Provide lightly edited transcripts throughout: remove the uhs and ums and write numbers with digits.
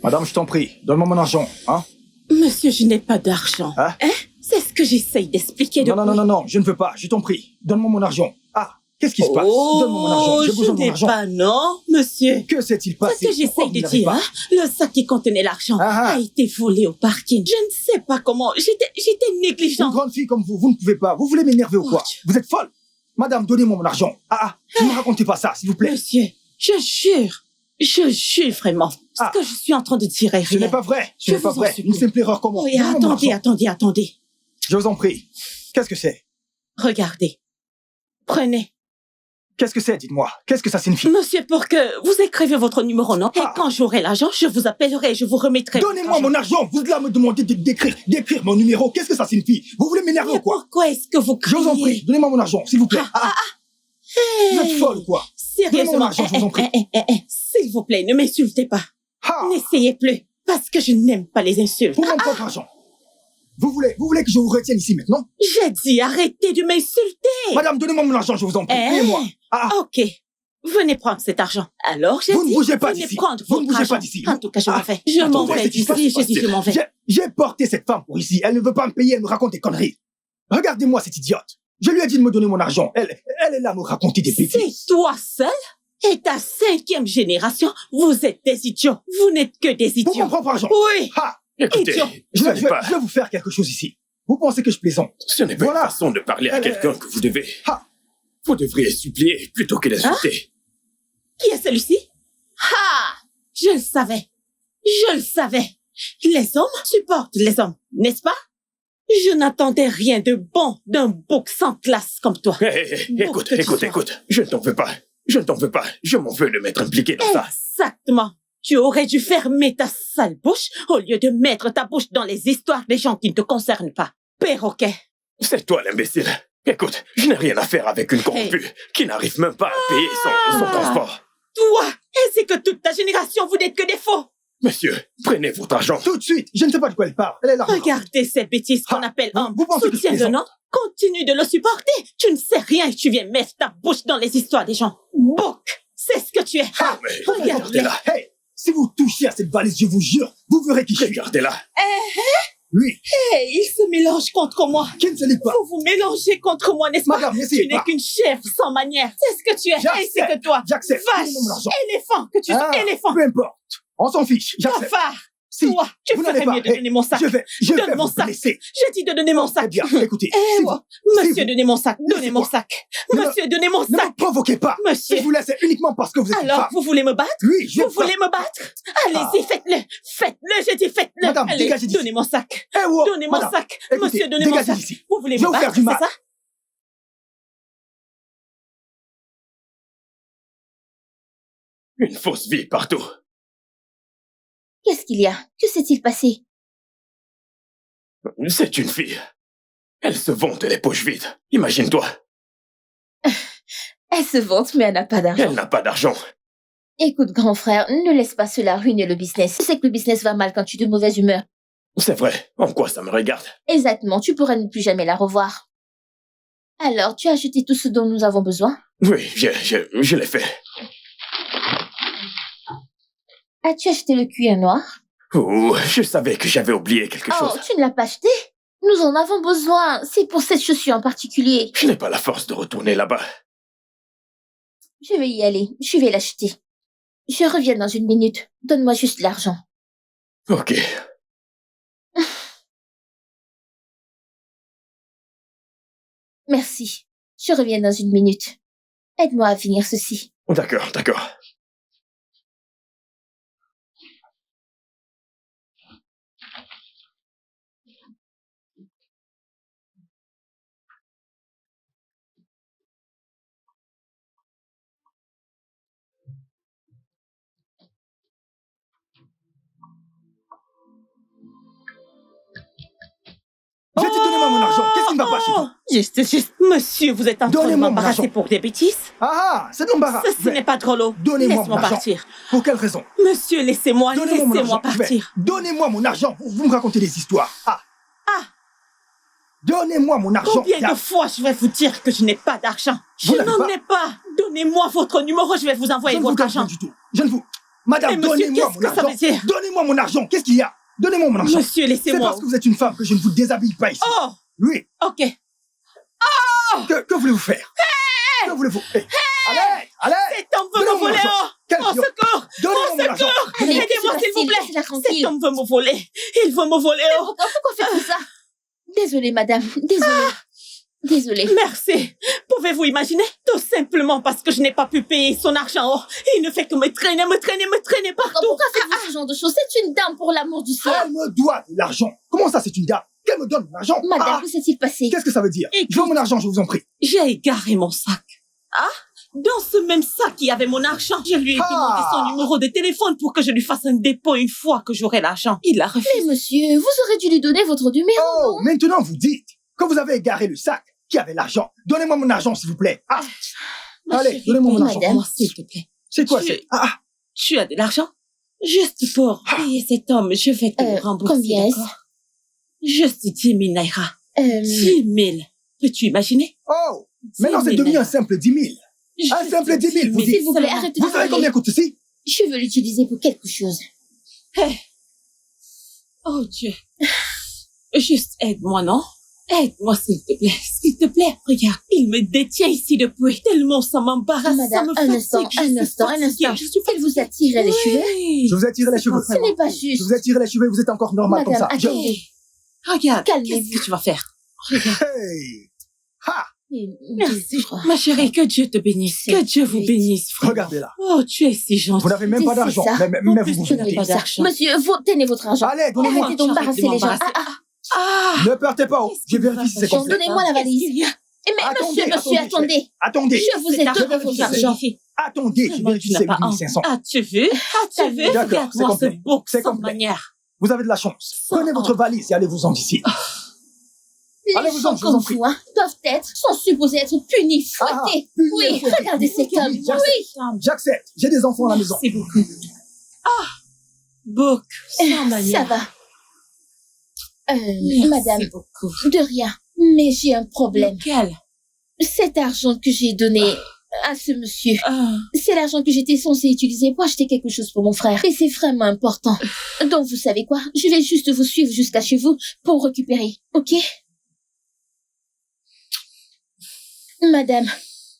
Madame, je t'en prie, donne-moi mon argent, hein? Monsieur, je n'ai pas d'argent. Hein? C'est ce que j'essaye d'expliquer depuis. Non, je ne veux pas, je t'en prie. Donne-moi mon argent. Ah, qu'est-ce qui se passe? Donne-moi mon argent, j'ai besoin de mon argent. Je n'ai pas, non, monsieur. Que s'est-il passé? C'est ce que j'essaye de dire, hein? Le sac qui contenait l'argent a été volé au parking. Je ne sais pas comment. J'étais négligente. Une grande fille comme vous ne pouvez pas. Vous voulez m'énerver ou quoi? Vous êtes folle? Madame, donnez-moi mon argent. Ne me racontez pas ça, s'il vous plaît. Monsieur, je jure vraiment. Ce que je suis en train de dire est Ce n'est pas vrai. Ce n'est pas vrai. Une simple erreur comment? Oui, attendez. Je vous en prie. Qu'est-ce que c'est? Regardez. Prenez. Qu'est-ce que c'est, dites-moi? Qu'est-ce que ça signifie? Monsieur, pour que vous écrivez votre numéro, non? Et quand j'aurai l'argent, je vous appellerai et je vous remettrai. Donnez-moi mon argent! Vous êtes là me demander d'écrire mon numéro. Qu'est-ce que ça signifie? Vous voulez m'énerver ou quoi? Pourquoi est-ce que vous criez? Je vous en prie, donnez-moi mon argent, s'il vous plaît. Vous êtes folle ou quoi? Sérieusement, mon argent, je vous en prie. S'il vous plaît, ne m'insultez pas. N'essayez plus, parce que je n'aime pas les insultes. Pour mon propre argent. Vous voulez que je vous retienne ici maintenant? J'ai dit arrêtez de m'insulter. Madame, donnez-moi mon argent, je vous en prie. Payez-moi. Ok. Venez prendre cet argent. Alors, j'ai dit, vous ne bougez pas d'ici. Vous ne bougez pas d'ici. En tout cas, je m'en vais. Je m'en vais d'ici. J'ai dit, je m'en vais. J'ai porté cette femme pour ici. Elle ne veut pas me payer, elle me raconte des conneries. Regardez-moi cette idiote. Je lui ai dit de me donner mon argent. Elle est là à me raconter des bêtises. C'est toi seul? Et ta 5e génération, vous êtes des idiots. Vous n'êtes que des idiots. Pour mon propre argent. Oui. Écoutez, je vais vous faire quelque chose ici. Vous pensez que je plaisante? Ce n'est pas une façon de parler à quelqu'un que vous devez. Vous devriez supplier plutôt que l'insulter. Qui est celui-ci? Je le savais. Les hommes supportent les hommes, n'est-ce pas? Je n'attendais rien de bon d'un bouc sans classe comme toi. Écoute. Je ne t'en veux pas. Je m'en veux de m'être impliqué dans ça. Exactement. Tu aurais dû fermer ta sale bouche au lieu de mettre ta bouche dans les histoires des gens qui ne te concernent pas. Perroquet. C'est toi l'imbécile. Écoute, je n'ai rien à faire avec une corrompue qui n'arrive même pas à payer son transport. Toi, ainsi que toute ta génération, vous n'êtes que des faux. Monsieur, prenez votre argent. Tout de suite. Je ne sais pas de quoi elle parle. Elle est là. Regardez cette bêtise qu'on appelle homme. Vous pensez que je plaisante? Non? Continue de le supporter. Tu ne sais rien et tu viens mettre ta bouche dans les histoires des gens. Bouc, c'est ce que tu es. Regardez-la. Hey, si vous touchez à cette valise, je vous jure, vous verrez qui je suis. Regardez-la. Lui. Hey, il se mélange contre moi. Qui ne se lit pas? Vous vous mélangez contre moi, n'est-ce pas? Madame, tu n'es qu'une chef sans manière. C'est ce que tu es. Ainsi que toi. J'accepte. Vache, éléphant, que tu sois éléphant. Peu importe. On s'en fiche. J'accepte. Cafard. Si, toi, tu ferais mieux de donner mon sac. Je vais donne mon sac. Je dis de donner mon sac. Eh bien, écoutez. Monsieur, donnez mon sac. Donnez mon sac. Monsieur, donnez mon sac. Ne me provoquez pas. Monsieur. Je vous laisse uniquement parce que vous êtes une femme. Alors, vous voulez me battre? Oui, Vous voulez me battre? Allez-y, faites-le. Faites-le, j'ai dit faites-le. Madame, allez, dégagez d'ici. donnez mon sac. Donnez mon sac. Monsieur, donnez mon sac. D'ici. Vous voulez me battre, c'est ça? Une fausse vie partout. Qu'est-ce qu'il y a? Que s'est-il passé? C'est une fille. Elle se vante les poches vides. Imagine-toi. Elle se vante, mais elle n'a pas d'argent. Elle n'a pas d'argent. Écoute, grand frère, ne laisse pas cela ruiner le business. Tu sais que le business va mal quand tu es de mauvaise humeur. C'est vrai. En quoi ça me regarde? Exactement, tu pourras ne plus jamais la revoir. Alors, tu as acheté tout ce dont nous avons besoin? Oui, je l'ai fait. As-tu acheté le cuir noir? Oh, je savais que j'avais oublié quelque chose. Oh, tu ne l'as pas acheté? Nous en avons besoin. C'est pour cette chaussure en particulier. Je n'ai pas la force de retourner là-bas. Je vais y aller. Je vais l'acheter. Je reviens dans 1 minute. Donne-moi juste l'argent. Ok. Merci. Je reviens dans 1 minute. Aide-moi à finir ceci. D'accord. Je t'ai donné mon argent. Qu'est-ce qui ne va pas chez vous? Juste. Monsieur, vous êtes en train de m'embarrasser pour des bêtises? C'est de l'embarras. Ceci n'est pas drôle. Donnez-moi mon argent. Partir. Pour quelle raison? Monsieur, laissez-moi partir. Donnez-moi mon argent. Vous me racontez des histoires. Donnez-moi mon argent. Combien de fois je vais vous dire que je n'ai pas d'argent? Je n'en ai pas. Donnez-moi votre numéro, je vais vous envoyer votre argent. Du tout. Je ne vous... Madame, Mais monsieur, donnez-moi qu'est-ce mon que ça argent. veut dire? Donnez-moi mon argent. Qu'est-ce qu'il y a? Donnez-moi mon argent. Monsieur, C'est laissez-moi. parce que vous êtes une femme que je ne vous déshabille pas ici. Oh, Oui. ok. Que voulez-vous faire? Que voulez-vous? Allez! Cet homme veut me Donnez-moi mon voler. argent. Quel Au idiot. secours. Donnez-moi mon argent. Allez, Aidez-moi, c'est s'il vous facile, plaît. laissez-la Cet tranquille. homme veut me voler. Il veut me voler. Oh. Pourquoi faites-vous ça? Désolée, madame. Désolée. Désolée. Merci. Pouvez-vous imaginer? Tout simplement parce que je n'ai pas pu payer son argent. Oh, il ne fait que me traîner partout. Pourquoi faites-vous ce genre de choses? C'est une dame, pour l'amour du ciel. Elle me doit de l'argent. Comment ça, c'est une dame? Qu'elle me donne mon argent? Madame, que s'est-il passé? Qu'est-ce que ça veut dire? Écoute. Je veux mon argent, je vous en prie. J'ai égaré mon sac. Ah? Dans ce même sac, il y avait mon argent. Je lui ai demandé son numéro de téléphone pour que je lui fasse un dépôt une fois que j'aurai l'argent. Il a refusé. Mais monsieur, vous aurez dû lui donner votre numéro, Oh, non? maintenant vous dites que vous avez égaré le sac qui avait l'argent. Donnez-moi mon argent, s'il vous plaît. Ma Allez, chérie, donnez-moi mon paye-moi, argent. s'il te plaît. C'est quoi, Tu- c'est... Tu as de l'argent? Juste pour payer cet homme, je vais te le rembourser, combien est-ce? d'accord? Juste 10 000 naira. 10 000. Peux-tu imaginer? Oh, maintenant c'est 10 000 devenu un naira. simple 10 000. Un Juste simple 10 000, vous 10 000. dites. S'il vous plaît, arrêtez de Vous savez parler. combien coûte ceci? Je veux l'utiliser pour quelque chose. Oh Dieu. Juste aide-moi, non? Aide-moi, s'il te plaît. S'il te plaît. Regarde, il me détient ici depuis. Tellement ça m'embarrasse, ça Madame, me un fatigue. instant, Je un suis instant, un fatiguée, instant. je suis Elle vous a tiré les cheveux? Oui. Je vous ai tiré les cheveux. pas Ce n'est pas Je juste. vous ai tiré les cheveux, vous êtes encore normal Madame, comme ça. Je- attendez. Regarde, Calmez-vous. qu'est-ce que tu vas faire? Regarde. Hey! Ha! Merci. Ma chérie, que Dieu te bénisse. Que Dieu vous bénisse, frère. Regardez là. Oh, tu es si gentil. Vous n'avez même pas C'est d'argent. ça. Mais En vous plus, vous tu n'as foutez. pas d'argent. Monsieur, vous tenez votre argent. Allez, donnez-moi. Arrêtez d'embarrasser les gens. m'embarrasser. Ah! Ne partez pas. Oh. Je vérifie si c'est Bon, complet. donnez-moi la valise. Qu'est-ce qu'il y a? Eh, mais Attendez, monsieur, attendez. Attendez. Je vous ai Cet donné argent, vos tu argent. vérifie. Attendez, je Vraiment, vérifie tu n'as c'est pas 8500. As-tu vu? As-tu vu? D'accord, Regarde-moi c'est ce complet. bouc C'est sans complet. manière. Vous avez de la chance. Prenez votre valise et allez-vous-en d'ici. Les Allez-vous-en, gens je vous en comme prie. vous, sont supposés être punis, fouettés. punis, Oui, fouettés. regardez cet homme. Oui, j'accepte. J'accepte. J'ai des enfants à la maison. Merci beaucoup. Ah! Bouc sans Ça manière. va. Merci Madame, beaucoup. de rien. Mais j'ai un problème. Lequel? Cet argent que j'ai donné à ce monsieur, Ah. c'est l'argent que j'étais censée utiliser pour acheter quelque chose pour mon frère. Et c'est vraiment important. Donc, vous savez quoi? Je vais juste vous suivre jusqu'à chez vous pour récupérer. OK? Madame,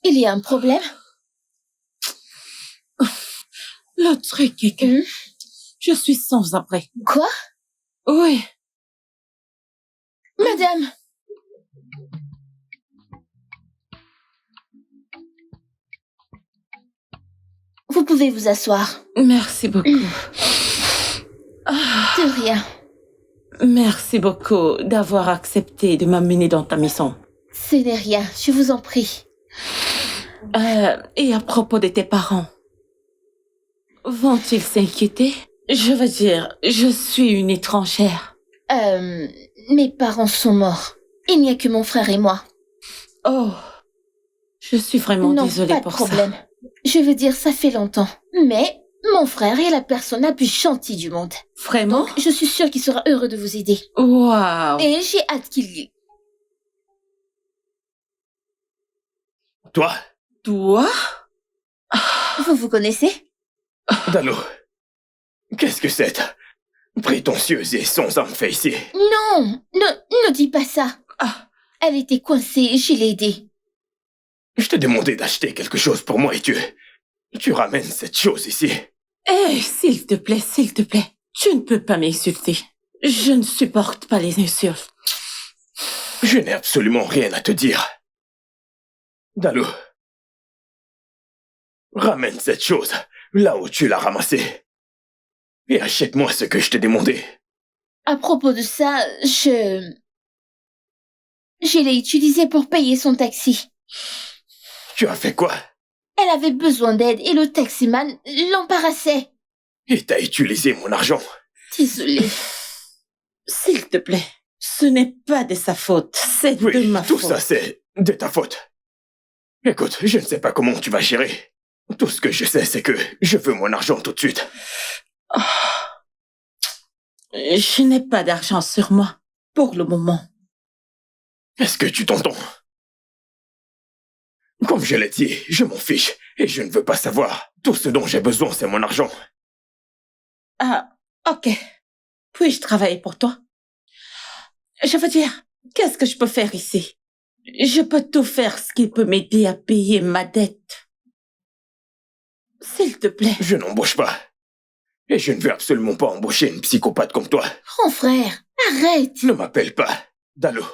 il y a un problème? Le truc est que je suis sans abri. Quoi? Oui. Madame! Vous pouvez vous asseoir. Merci beaucoup. Ah, De rien. merci beaucoup d'avoir accepté de m'amener dans ta maison. Ce n'est rien, je vous en prie. Et à propos de tes parents, vont-ils s'inquiéter? Je veux dire, je suis une étrangère. Mes parents sont morts. Il n'y a que mon frère et moi. Oh, je suis vraiment Non, désolée pas de pour problème. Je veux dire, ça fait longtemps. Mais mon frère est la personne la plus gentille du monde. ça. Vraiment? Donc, je suis sûre qu'il sera heureux de vous aider. Waouh! Et j'ai hâte qu'il y... Toi, Toi? Vous vous connaissez? Dano, qu'est-ce que c'est? Prétentieuse et sans âme fait ici. Non, ne dis pas ça. Ah. Elle était coincée, je l'ai aidée. Je t'ai demandé d'acheter quelque chose pour moi et tu ramènes cette chose ici. Eh, s'il te plaît, tu ne peux pas m'insulter. Je ne supporte pas les insultes. Je n'ai absolument rien à te dire. Dalo, ramène cette chose là où tu l'as ramassée. Et achète-moi ce que je t'ai demandé. À propos de ça, je l'ai utilisée pour payer son taxi. Tu as fait quoi? Elle avait besoin d'aide et le taximan l'embarrassait. Et t'as utilisé mon argent. Désolée. S'il te plaît, ce n'est pas de sa faute, c'est de Oui, ma tout faute. ça c'est de ta faute. Écoute, je ne sais pas comment tu vas gérer. Tout ce que je sais, c'est que je veux mon argent tout de suite. Je n'ai pas d'argent sur moi, pour le moment. Est-ce que tu t'entends? Comme je l'ai dit, je m'en fiche et je ne veux pas savoir. Tout ce dont j'ai besoin, c'est mon argent. Ah, ok. Puis-je travailler pour toi? Je veux dire, qu'est-ce que je peux faire ici? Je peux tout faire ce qui peut m'aider à payer ma dette. S'il te plaît. Je n'embauche pas. Et je ne veux absolument pas embaucher une psychopathe comme toi. Grand frère, arrête. Ne m'appelle pas Dalo.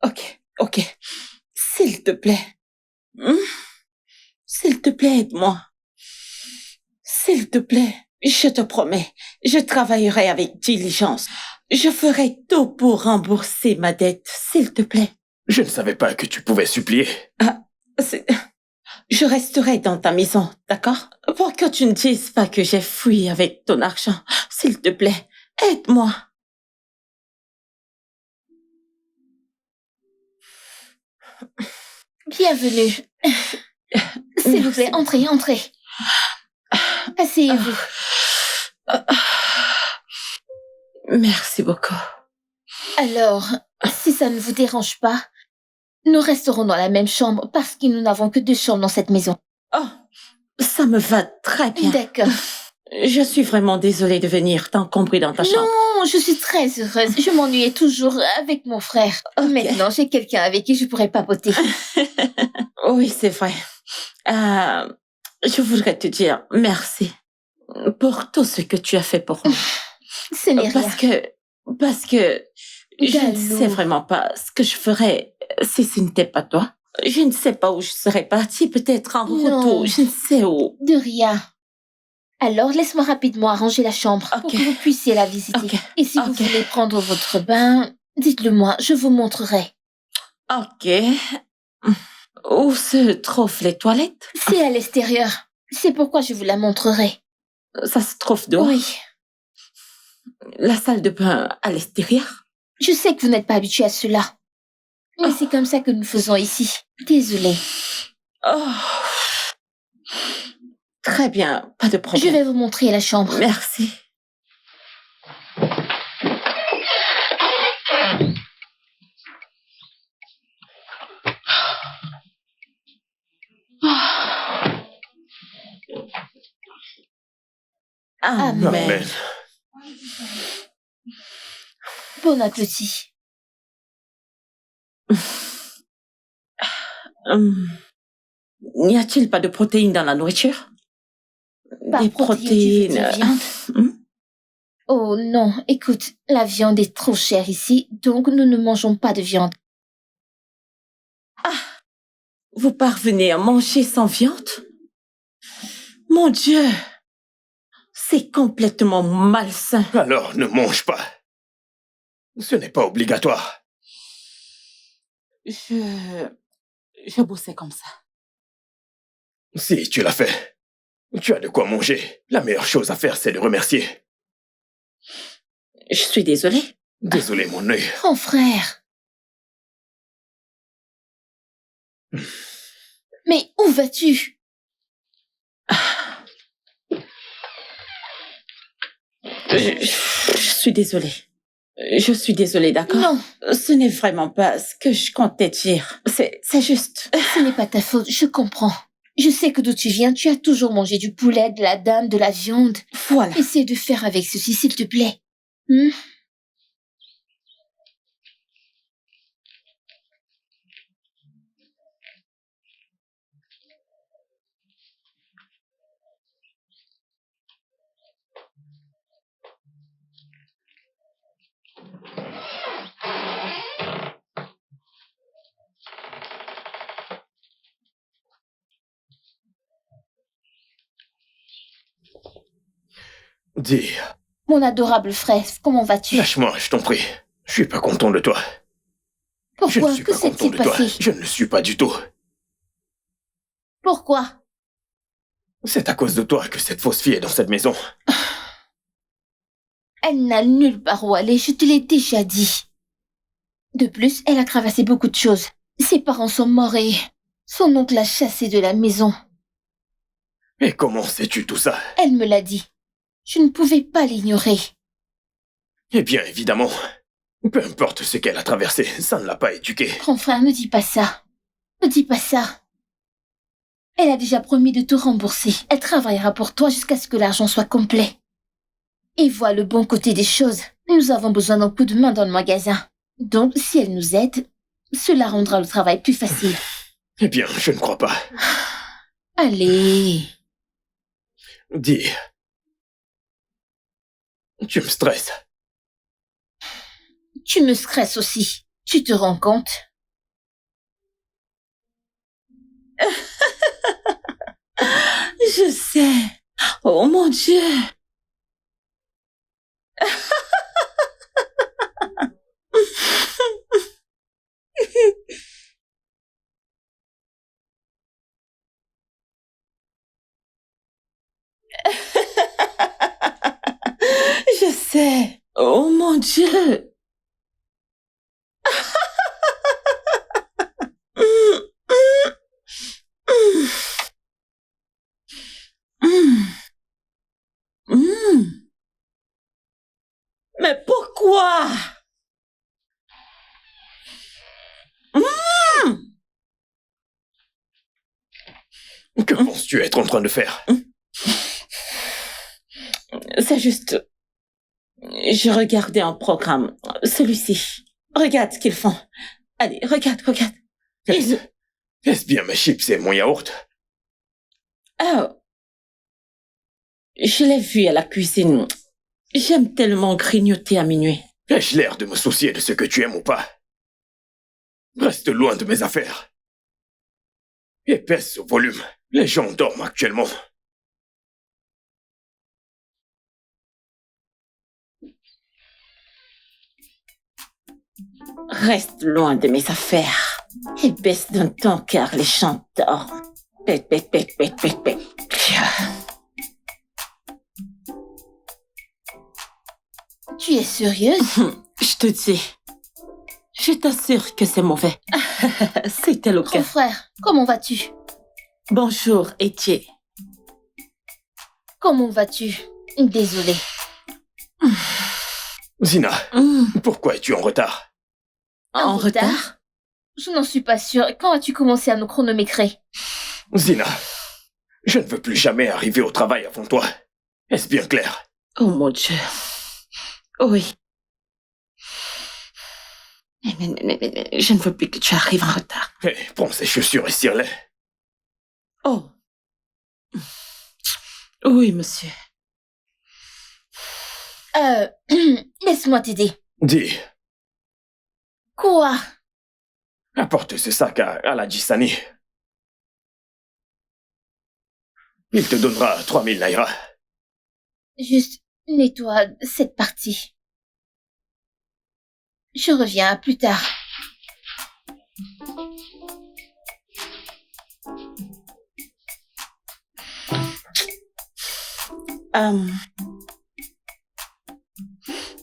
Ok. S'il te plaît. S'il te plaît, aide-moi. S'il te plaît, je te promets, je travaillerai avec diligence. Je ferai tout pour rembourser ma dette, s'il te plaît. Je ne savais pas que tu pouvais supplier. Je resterai dans ta maison, d'accord? Pour que tu ne dises pas que j'ai fui avec ton argent. S'il te plaît, aide-moi. Bienvenue. S'il vous plaît, entrez. Asseyez-vous. Merci beaucoup. Alors, si ça ne vous dérange pas, nous resterons dans la même chambre parce que nous n'avons que 2 chambres dans cette maison. Oh, ça me va très bien. D'accord. Je suis vraiment désolée de venir t'encombrer dans ta chambre. Non, je suis très heureuse. Je m'ennuyais toujours avec mon frère. Ok. Maintenant, j'ai quelqu'un avec qui je pourrais papoter. Oui, c'est vrai. Je voudrais te dire merci pour tout ce que tu as fait pour moi. Ce n'est rien. Parce que je ne Dalo. sais vraiment pas ce que je ferais si ce n'était pas toi. Je ne sais pas où je serais partie, peut-être en Non. retour, je ne sais où. De rien. Alors, laisse-moi rapidement arranger la chambre pour Ok. que vous puissiez la visiter. Ok. Et si vous Ok. voulez prendre votre bain, dites-le moi, je vous montrerai. Ok. Où se trouvent les toilettes? C'est à l'extérieur. C'est pourquoi je vous la montrerai. Ça se trouve dehors? Oui. La salle de bain à l'extérieur? Je sais que vous n'êtes pas habitué à cela. Mais c'est comme ça que nous faisons ici. Désolée. Oh. Très bien, pas de Je problème. vais vous montrer la chambre. Merci. Amen. Amen. Bon appétit. N'y a-t-il pas de protéines dans la nourriture? Par Des protéines, tu veux dire protéines. viande? Oh non, écoute, la viande est trop chère ici, donc nous ne mangeons pas de viande. Vous parvenez à manger sans viande? Mon Dieu! C'est complètement malsain. Alors ne mange pas. Ce n'est pas obligatoire. Je bossais comme ça. Si tu l'as fait, tu as de quoi manger. La meilleure chose à faire, c'est de remercier. Je suis désolée. Désolé, mon œil. Grand frère. Mais où vas-tu? Je suis désolée. Je suis désolée, d'accord? Non, Ce n'est vraiment pas ce que je comptais dire. C'est juste... ce n'est pas ta faute, je comprends. Je sais que d'où tu viens, tu as toujours mangé du poulet, de la dinde, de la viande. Voilà. Essaie de faire avec ceci, s'il te plaît. Hmm? Dis, Mon adorable frère, comment vas-tu? lâche-moi, je t'en prie. Je suis pas content de toi. Je Pourquoi? ne suis Que pas content s'est-il de toi. passé? Je ne le suis pas du tout. Pourquoi? C'est à cause de toi que cette fausse fille est dans cette maison. Elle n'a nulle part où aller, je te l'ai déjà dit. De plus, elle a cravassé beaucoup de choses. Ses parents sont morts et son oncle l'a chassée de la maison. Et comment sais-tu tout ça? Elle me l'a dit. Je ne pouvais pas l'ignorer. Eh bien, évidemment. Peu importe ce qu'elle a traversé, ça ne l'a pas éduquée. Grand frère, ne dis pas ça. Ne dis pas ça. Elle a déjà promis de te rembourser. Elle travaillera pour toi jusqu'à ce que l'argent soit complet. et voit le bon côté des choses. Nous avons besoin d'un coup de main dans le magasin. Donc, si elle nous aide, cela rendra le travail plus facile. Eh bien, je ne crois pas. Allez. Dis. Tu me stresses. Tu me stresses aussi. Tu te rends compte? Je sais. Oh mon Dieu. Je sais. Oh mon Dieu. Mais pourquoi? Que penses-tu être en train de faire? C'est juste... Je regardais un programme, celui-ci. Regarde ce qu'ils font. Allez, regarde. Est-ce bien mes chips et mon yaourt? Oh. Je l'ai vu à la cuisine. J'aime tellement grignoter à minuit. Ai-je l'air de me soucier de ce que tu aimes ou pas? Reste loin de mes affaires. Et baisse au volume. Les gens dorment actuellement. Reste loin de mes affaires. Et baisse d'un ton car les gens dorment. Bec. Tu es sérieuse? Je te dis. Je t'assure que c'est mauvais. C'était le Grand cas. frère, comment vas-tu? Bonjour, Etienne. Comment vas-tu? Désolée. Zina, pourquoi es-tu en retard? En retard? Je n'en suis pas sûre. Quand as-tu commencé à me chronométrer? Zina, je ne veux plus jamais arriver au travail avant toi. Est-ce bien clair? Oh mon Dieu. Oui. Mais je ne veux plus que tu arrives en retard. Hé, prends ces chaussures et cire-les. Oh. Oui, monsieur. Laisse-moi t'aider. Dis, Quoi? apporte ce sac à la Jissani. Il te donnera 3000 naira. Juste nettoie cette partie. Je reviens plus tard.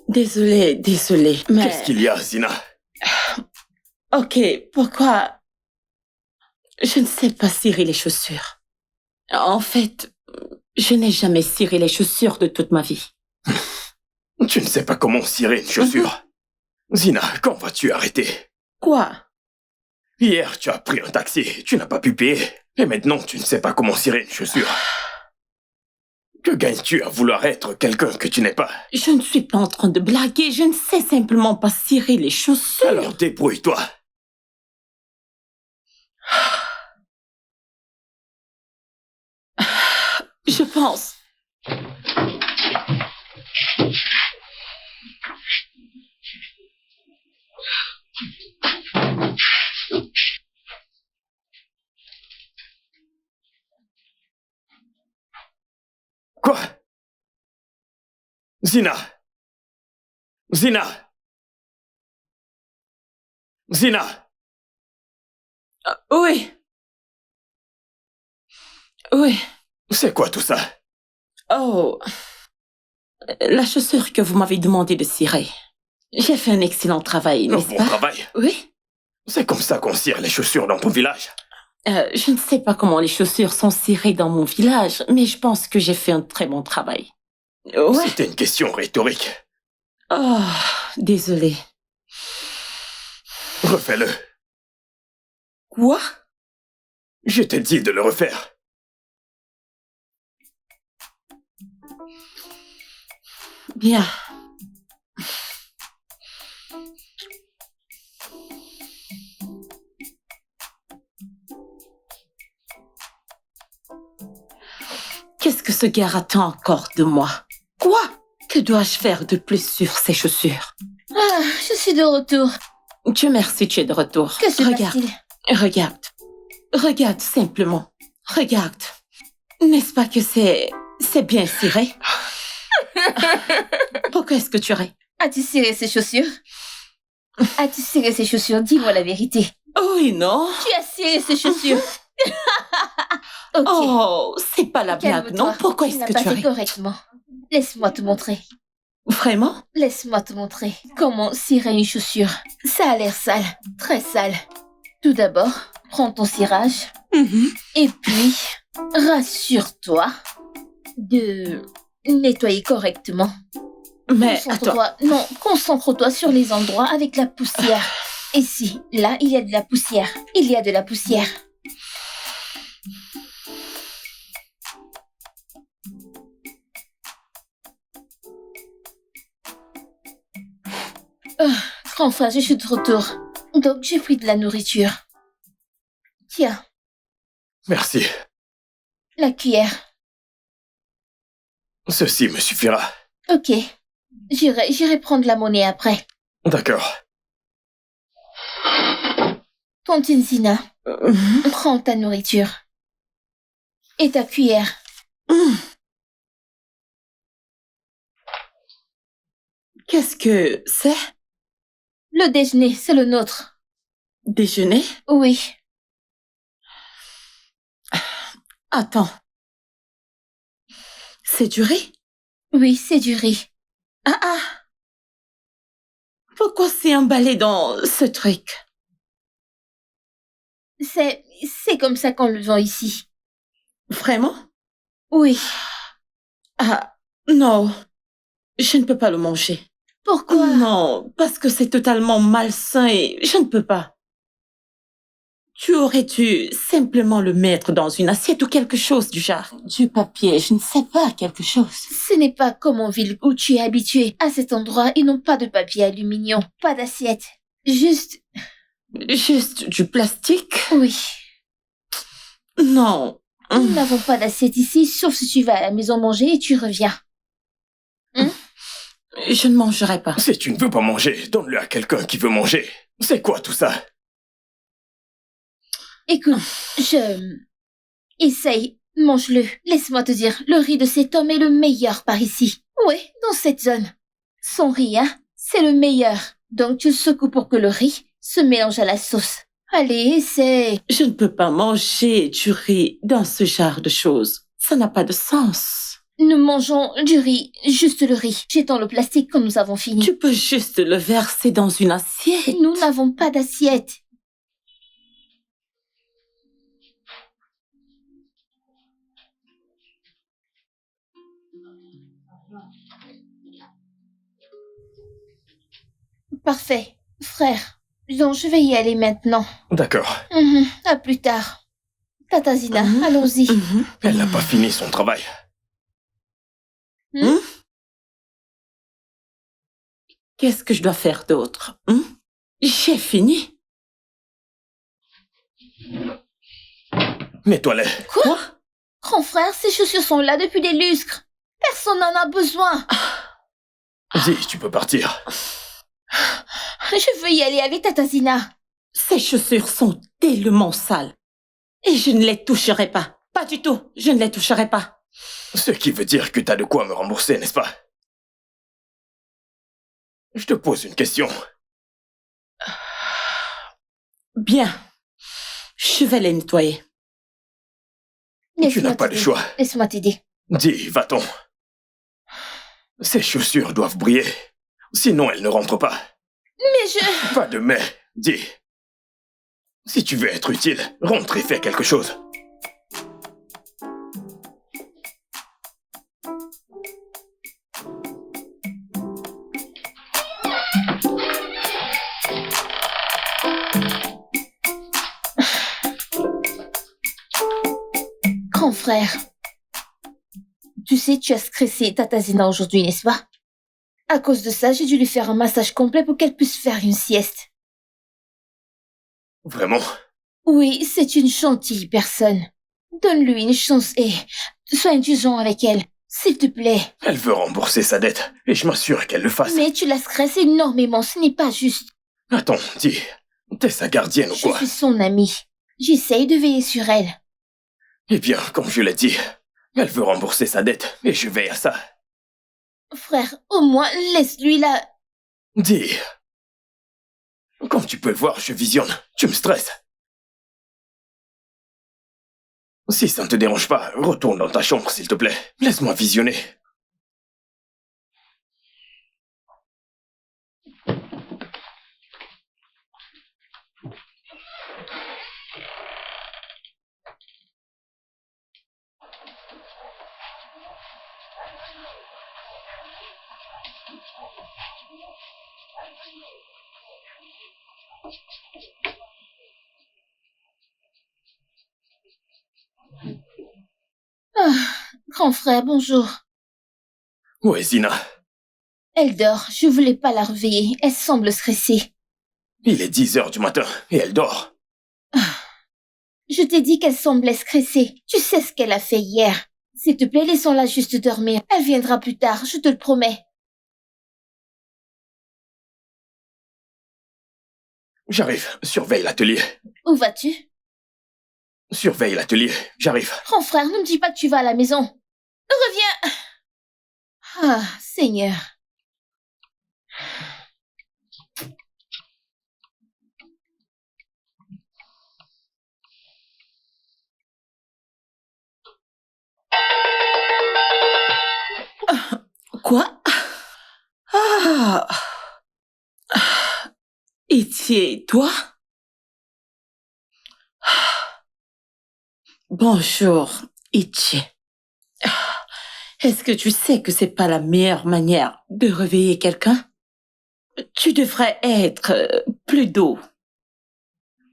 Désolée, mais... Qu'est-ce qu'il y a, Zina? Ok, pourquoi... Je ne sais pas cirer les chaussures. En fait, je n'ai jamais ciré les chaussures de toute ma vie. Tu ne sais pas comment cirer une chaussure. Zina, quand vas-tu arrêter? Quoi? Hier, tu as pris un taxi, tu n'as pas pu payer. Et maintenant, tu ne sais pas comment cirer une chaussure. Que gagnes-tu à vouloir être quelqu'un que tu n'es pas? Je ne suis pas en train de blaguer, je ne sais simplement pas cirer les chaussures. Alors débrouille-toi. Je pense. Quoi? Zina! Zina! Zina! Oui. Oui. C'est quoi tout ça? Oh. La chaussure que vous m'avez demandé de cirer. J'ai fait un excellent travail, Un n'est-ce bon pas? travail. Oui. C'est comme ça qu'on cire les chaussures dans ton village. Je ne sais pas comment les chaussures sont cirées dans mon village, mais je pense que j'ai fait un très bon travail. Ouais. C'était une question rhétorique. Oh, désolée. Refais-le. Quoi? Je t'ai dit de le refaire. Bien. Qu'est-ce que ce gars attend encore de moi? Quoi? Que dois-je faire de plus sur ces chaussures? Ah, je suis de retour. Dieu merci, tu es de retour. Que se Regarde, passe-t-il? regarde. Regarde simplement. Regarde. N'est-ce pas que c'est bien ciré? Pourquoi est-ce que tu ris? As-tu ciré ces chaussures? As-tu ciré ces chaussures? Dis-moi la vérité. Oui, non? Tu as ciré ces chaussures. Ok. Oh, c'est pas la blague, Calme-toi. non? Pourquoi Tu est-ce n'as que pas tu fait ris? correctement. Laisse-moi te montrer. Vraiment? Laisse-moi te montrer comment cirer une chaussure. Ça a l'air sale, très sale. Tout d'abord, prends ton cirage et puis rassure-toi de nettoyer correctement. Mais attends, Concentre-toi, non, concentre-toi sur les endroits avec la poussière. Ici, là, il y a de la poussière. Il y a de la poussière. Grand frère, je suis de retour. Donc, j'ai pris de la nourriture. Tiens, Merci. la cuillère. Ceci me suffira. Ok. J'irai prendre la monnaie après. D'accord. Tontine Zina, prends ta nourriture. Et ta cuillère. qu'est-ce que c'est? Le déjeuner, c'est le nôtre. Déjeuner? Oui. Attends. C'est du riz? Oui, c'est du riz. Ah ah! Pourquoi c'est emballé dans ce truc? C'est comme ça qu'on le vend ici. Vraiment? Oui. Ah, non. Je ne peux pas le manger. Pourquoi? Non, parce que c'est totalement malsain et je ne peux pas. Tu aurais dû simplement le mettre dans une assiette ou quelque chose du genre. Du papier, je ne sais pas, quelque chose. Ce n'est pas comme en ville où tu es habitué. À cet endroit, ils n'ont pas de papier aluminium, pas d'assiette. Juste... Juste du plastique? Oui. Non. Nous n'avons pas d'assiette ici, sauf si tu vas à la maison manger et tu reviens. Je ne mangerai pas. Si tu ne veux pas manger, donne-le à quelqu'un qui veut manger. C'est quoi tout ça? Écoute, Essaye, mange-le. Laisse-moi te dire, le riz de cet homme est le meilleur par ici. Oui, dans cette zone. Son riz, hein, c'est le meilleur. Donc tu le secoues pour que le riz se mélange à la sauce. Allez, essaye. Je ne peux pas manger du riz dans ce genre de choses. Ça n'a pas de sens. Nous mangeons du riz, juste le riz. Jetons le plastique quand nous avons fini. Tu peux juste le verser dans une assiette. Nous n'avons pas d'assiette. Parfait, frère. Donc je vais y aller maintenant. D'accord. À plus tard. Tata Zina, allons-y. Elle n'a pas fini son travail. Qu'est-ce que je dois faire d'autre? J'ai fini. Nettoie-les. Quoi? Grand frère, ces chaussures sont là depuis des lustres. Personne n'en a besoin. Dis, tu peux partir. Je veux y aller avec Tata Zina. Ces chaussures sont tellement sales. Et je ne les toucherai pas. Pas du tout. Je ne les toucherai pas. Ce qui veut dire que t'as de quoi me rembourser, n'est-ce pas? Je te pose une question. Bien. Je vais les nettoyer. Tu n'as pas le choix. Laisse-moi t'aider. Dis, va-t'en. Ces chaussures doivent briller. Sinon, elles ne rentrent pas. Mais je... Pas de mais. Dis. Si tu veux être utile, rentre et fais quelque chose. Grand frère, tu sais, tu as stressé Tata Zina aujourd'hui, n'est-ce pas? À cause de ça, j'ai dû lui faire un massage complet pour qu'elle puisse faire une sieste. Vraiment? Oui, c'est une gentille personne. Donne-lui une chance et sois indulgent avec elle, s'il te plaît. Elle veut rembourser sa dette, et je m'assure qu'elle le fasse. Mais tu la stresses énormément, ce n'est pas juste. Attends, dis, t'es sa gardienne ou Je quoi? suis son amie. J'essaye de veiller sur elle. Eh bien, comme je l'ai dit, elle veut rembourser sa dette, et je veille à ça. Frère, au moins, laisse-lui la... Dis, comme tu peux le voir, je visionne, tu me stresses. Si ça ne te dérange pas, retourne dans ta chambre, s'il te plaît. Laisse-moi visionner. Ah, grand frère, bonjour. Où est Zina? Elle dort, je voulais pas la réveiller, elle semble stressée. Il est 10 heures du matin, et elle dort. Je t'ai dit qu'elle semblait stressée. Tu sais ce qu'elle a fait hier. S'il te plaît, laissons-la juste dormir. Elle viendra plus tard, je te le promets. J'arrive, surveille l'atelier. Où vas-tu? Surveille l'atelier, j'arrive. Grand frère, ne me dis pas que tu vas à la maison. Reviens. Ah, Seigneur. Quoi? Ah! Itié, toi? Bonjour, Itié. Est-ce que tu sais que c'est pas la meilleure manière de réveiller quelqu'un? Tu devrais être plus doux.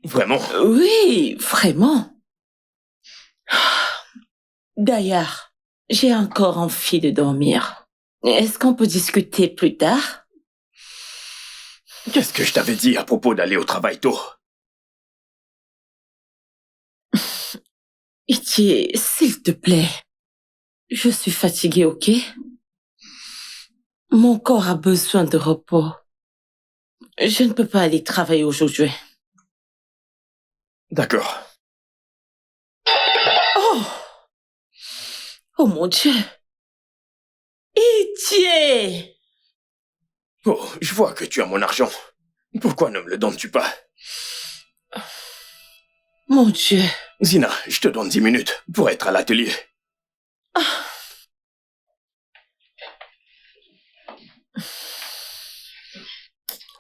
Vraiment? Oui, vraiment. D'ailleurs, j'ai encore envie de dormir. Est-ce qu'on peut discuter plus tard? Qu'est-ce que je t'avais dit à propos d'aller au travail tôt? Itié, s'il te plaît. Je suis fatiguée, ok? Mon corps a besoin de repos. Je ne peux pas aller travailler aujourd'hui. D'accord. Oh! Oh mon Dieu! Itié! Oh, je vois que tu as mon argent. Pourquoi ne me le donnes-tu pas? Mon Dieu! Zina, je te donne 10 minutes pour être à l'atelier.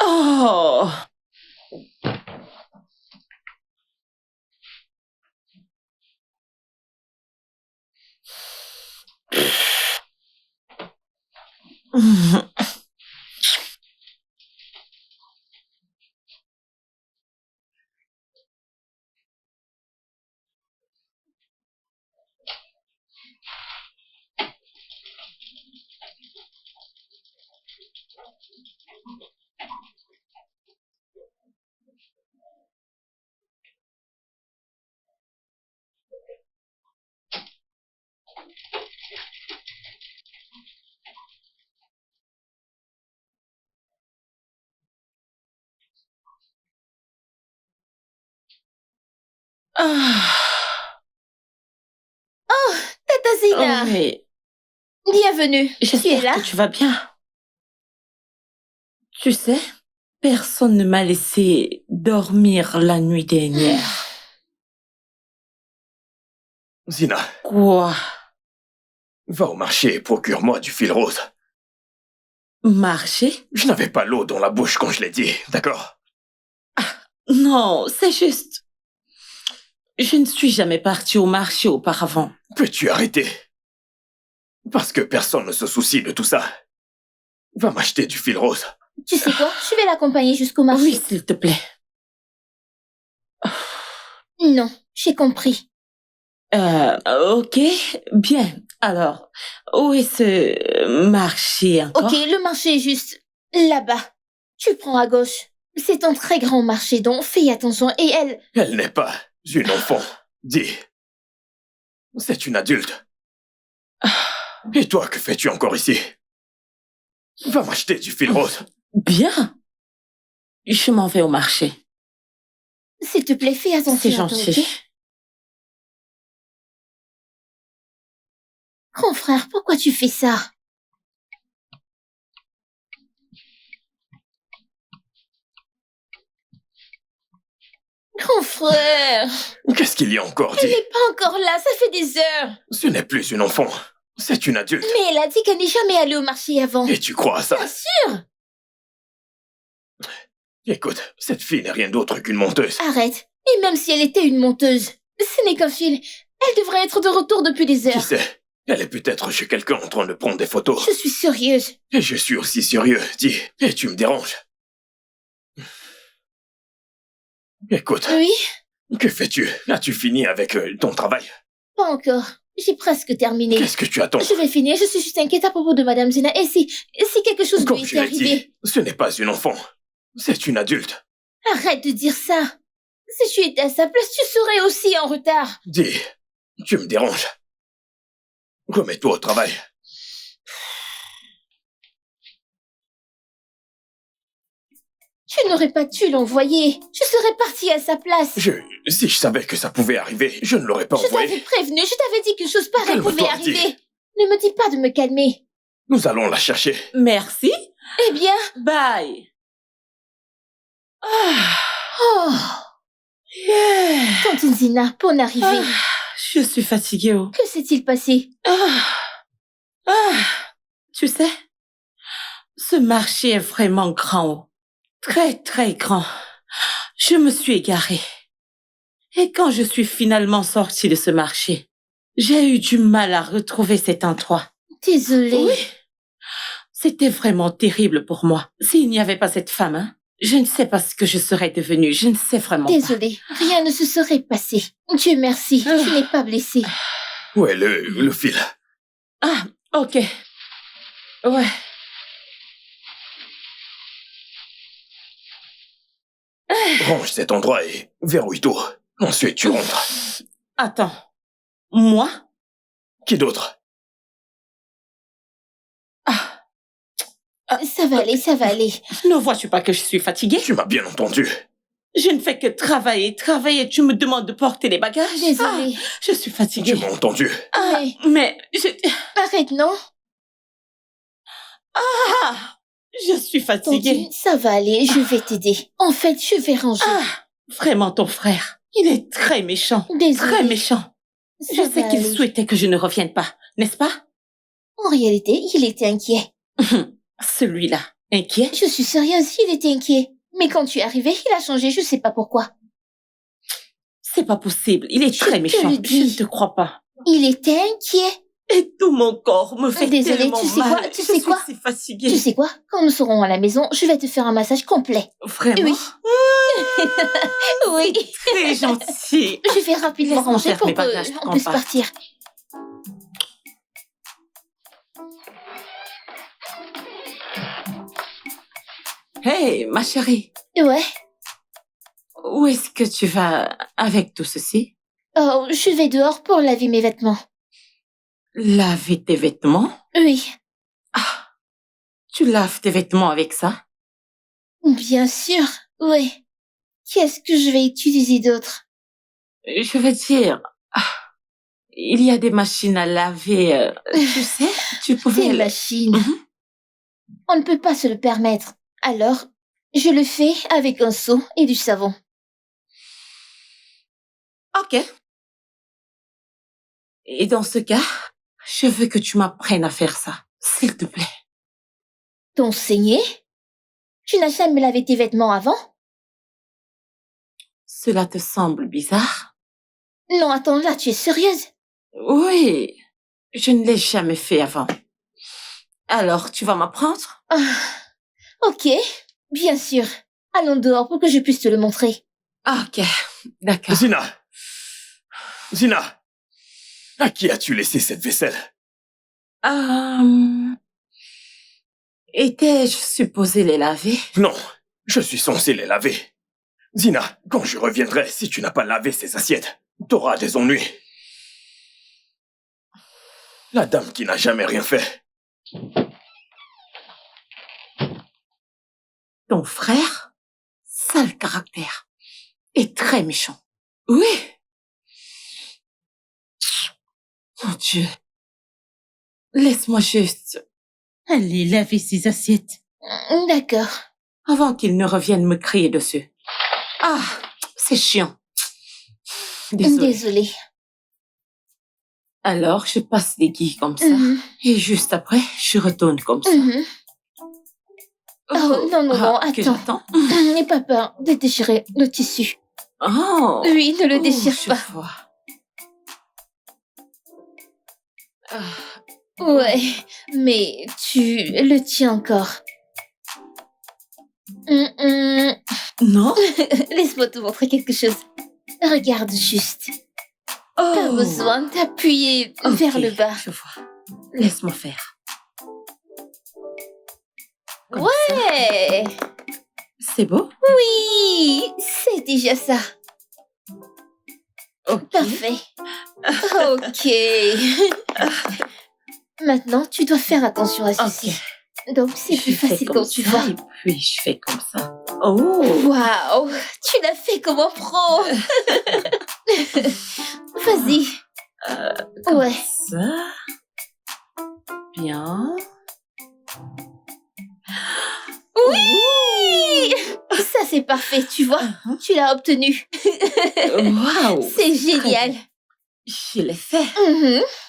Oh! Ah! Tata Zina, Oui, bienvenue. Tu es j'espère là? que tu vas bien. Tu sais, personne ne m'a laissé dormir la nuit dernière. Zina, Quoi? va au marché et procure-moi du fil rose. Marcher? Je n'avais pas l'eau dans la bouche quand je l'ai dit, d'accord? Non, c'est juste. Je ne suis jamais partie au marché auparavant. Peux-tu arrêter? Parce que personne ne se soucie de tout ça. Va m'acheter du fil rose. Tu sais quoi? Je vais l'accompagner jusqu'au marché. Oui, s'il te plaît. Non, j'ai compris. Ok, bien. Alors, où est ce marché encore? Ok, le marché est juste là-bas. Tu prends à gauche. C'est un très grand marché, donc fais attention. Et elle... Elle n'est pas une enfant. Dis. C'est une adulte. Et toi, que fais-tu encore ici? Va m'acheter du fil rose. Bien. Je m'en vais au marché. S'il te plaît, fais attention. C'est à toi, gentil. ok? Grand frère, pourquoi tu fais ça? Grand frère, Qu'est-ce qu'il y a encore elle dit? n'est pas encore là, ça fait des heures. Ce n'est plus une enfant. C'est une adulte. Mais elle a dit qu'elle n'est jamais allée au marché avant. Et tu crois à ça? Bien sûr. Écoute, cette fille n'est rien d'autre qu'une menteuse. Arrête. Et même si elle était une monteuse, ce n'est qu'un fil. Elle devrait être de retour depuis des Qui heures. sait? Elle est peut-être chez quelqu'un en train de prendre des photos. Je suis sérieuse. Et je suis aussi sérieux, dis. Et tu me déranges. Écoute, Oui? que fais-tu? As-tu fini avec ton travail? Pas encore. J'ai presque terminé. Qu'est-ce que tu attends? Je vais finir, je suis juste inquiète à propos de Madame Zena. Et si quelque chose Comme lui je était l'ai dit, arrivé? ce n'est pas une enfant. C'est une adulte. Arrête de dire ça. Si tu étais à sa place, tu serais aussi en retard. Dis, tu me déranges. Remets-toi au travail. Tu n'aurais pas dû l'envoyer. Je serais partie à sa place. Si je savais que ça pouvait arriver, je ne l'aurais pas Je t'avais envoyé. prévenu, je t'avais dit qu'une chose pareille Calme-toi, pouvait dis. arriver. Ne me dis pas de me calmer. Nous allons la chercher. Merci. Eh bien... Bye. Ah, Oh, yeah. Tantine Zina, bonne arrivée. Je suis fatiguée. Oh. Que s'est-il passé? Tu sais, ce marché est vraiment grand. Oh. Très, très grand. Je me suis égarée. Et quand je suis finalement sortie de ce marché, j'ai eu du mal à retrouver cet endroit. Désolée. Oui. C'était vraiment terrible pour moi. S'il n'y avait pas cette femme, hein, je ne sais pas ce que je serais devenue. Je ne sais vraiment pas. Désolée, rien ne se serait passé. Dieu merci, tu n'es pas blessée. Où est le fil? Ah, ok. Ouais. Range cet endroit et verrouille tout. Ensuite, tu rentres. Attends. Moi? Qui d'autre? Ça va aller, ça va aller. Ne vois-tu pas que je suis fatiguée? Tu m'as bien entendu. Je ne fais que travailler. Tu me demandes de porter les bagages? Désolée. Je suis Tu fatiguée. m'as entendu. Mais Arrête, non? je suis fatiguée. Tantine, ça va aller, je vais t'aider. En fait, je vais ranger. Vraiment, ton frère. Il est très méchant. Désolée. Très méchant. Ça Je va sais qu'il aller. souhaitait que je ne revienne pas, n'est-ce pas? En réalité, il était inquiet. Celui-là. Inquiet? Je suis sérieuse, il était inquiet. Mais quand tu es arrivée, il a changé, je sais pas pourquoi. C'est pas possible. Il est Je très te méchant. le Je dis. ne te crois pas. Il était inquiet. Et tout mon corps me fait Désolée, tellement tu sais mal. quoi, tu Je sais suis quoi si fatiguée. Tu sais quoi? Quand nous serons à la maison, je vais te faire un massage complet. Vraiment? Oui. Oui. Très gentil. Je vais rapidement Laisse-moi ranger faire pour mes bagages pour qu'on qu'on puisse parte. partir. Hey, ma chérie. Ouais. Où est-ce que tu vas avec tout ceci? Oh, je vais dehors pour laver mes vêtements. Laver tes vêtements? Oui. Tu laves tes vêtements avec ça? Bien sûr. Oui. Qu'est-ce que je vais utiliser d'autre? Je veux dire, il y a des machines à laver, tu sais, tu pouvais... Des machines. Mhm. On ne peut pas se le permettre. Alors, je le fais avec un seau et du savon. Ok. Et dans ce cas, je veux que tu m'apprennes à faire ça, s'il te plaît. T'enseigner? Tu n'as jamais lavé tes vêtements avant? Cela te semble bizarre? Non, attends, là, tu es sérieuse? Oui, je ne l'ai jamais fait avant. Alors, tu vas m'apprendre? Ok, bien sûr. Allons dehors pour que je puisse te le montrer. Ok, d'accord. Zina! Zina! À qui as-tu laissé cette vaisselle? Étais-je supposée les laver? Non, je suis censé les laver. Zina, quand je reviendrai, si tu n'as pas lavé ces assiettes, t'auras des ennuis. La dame qui n'a jamais rien fait. Ton frère, sale caractère, et très méchant. Oui. Mon Dieu. Laisse-moi juste aller laver ces assiettes D'accord. avant qu'il ne revienne me crier dessus. Ah, c'est chiant. Désolée. Alors, je passe les guilles comme ça. Et juste après, je retourne comme ça. Oh, non, que attends. j'attends. N'aie pas peur de déchirer le tissu. Oh. Oui, ne le déchire je pas. vois. Ouais, mais tu le tiens encore. Non. Laisse-moi te montrer quelque chose. Regarde juste. Pas besoin d'appuyer vers le bas. Je vois. Laisse-moi faire. Comme Ouais. ça. C'est beau? Oui, c'est déjà ça. Ok. Parfait. Ok. Maintenant, tu dois faire attention à ceci. Donc, c'est plus facile quand tu vois. Et puis, je fais comme ça. Oh! Waouh! Tu l'as fait comme un pro! Vas-y. Ouais. Ça. Bien. Oui! Ça, c'est parfait, tu vois. Tu l'as obtenu. Waouh! C'est génial. Je l'ai fait.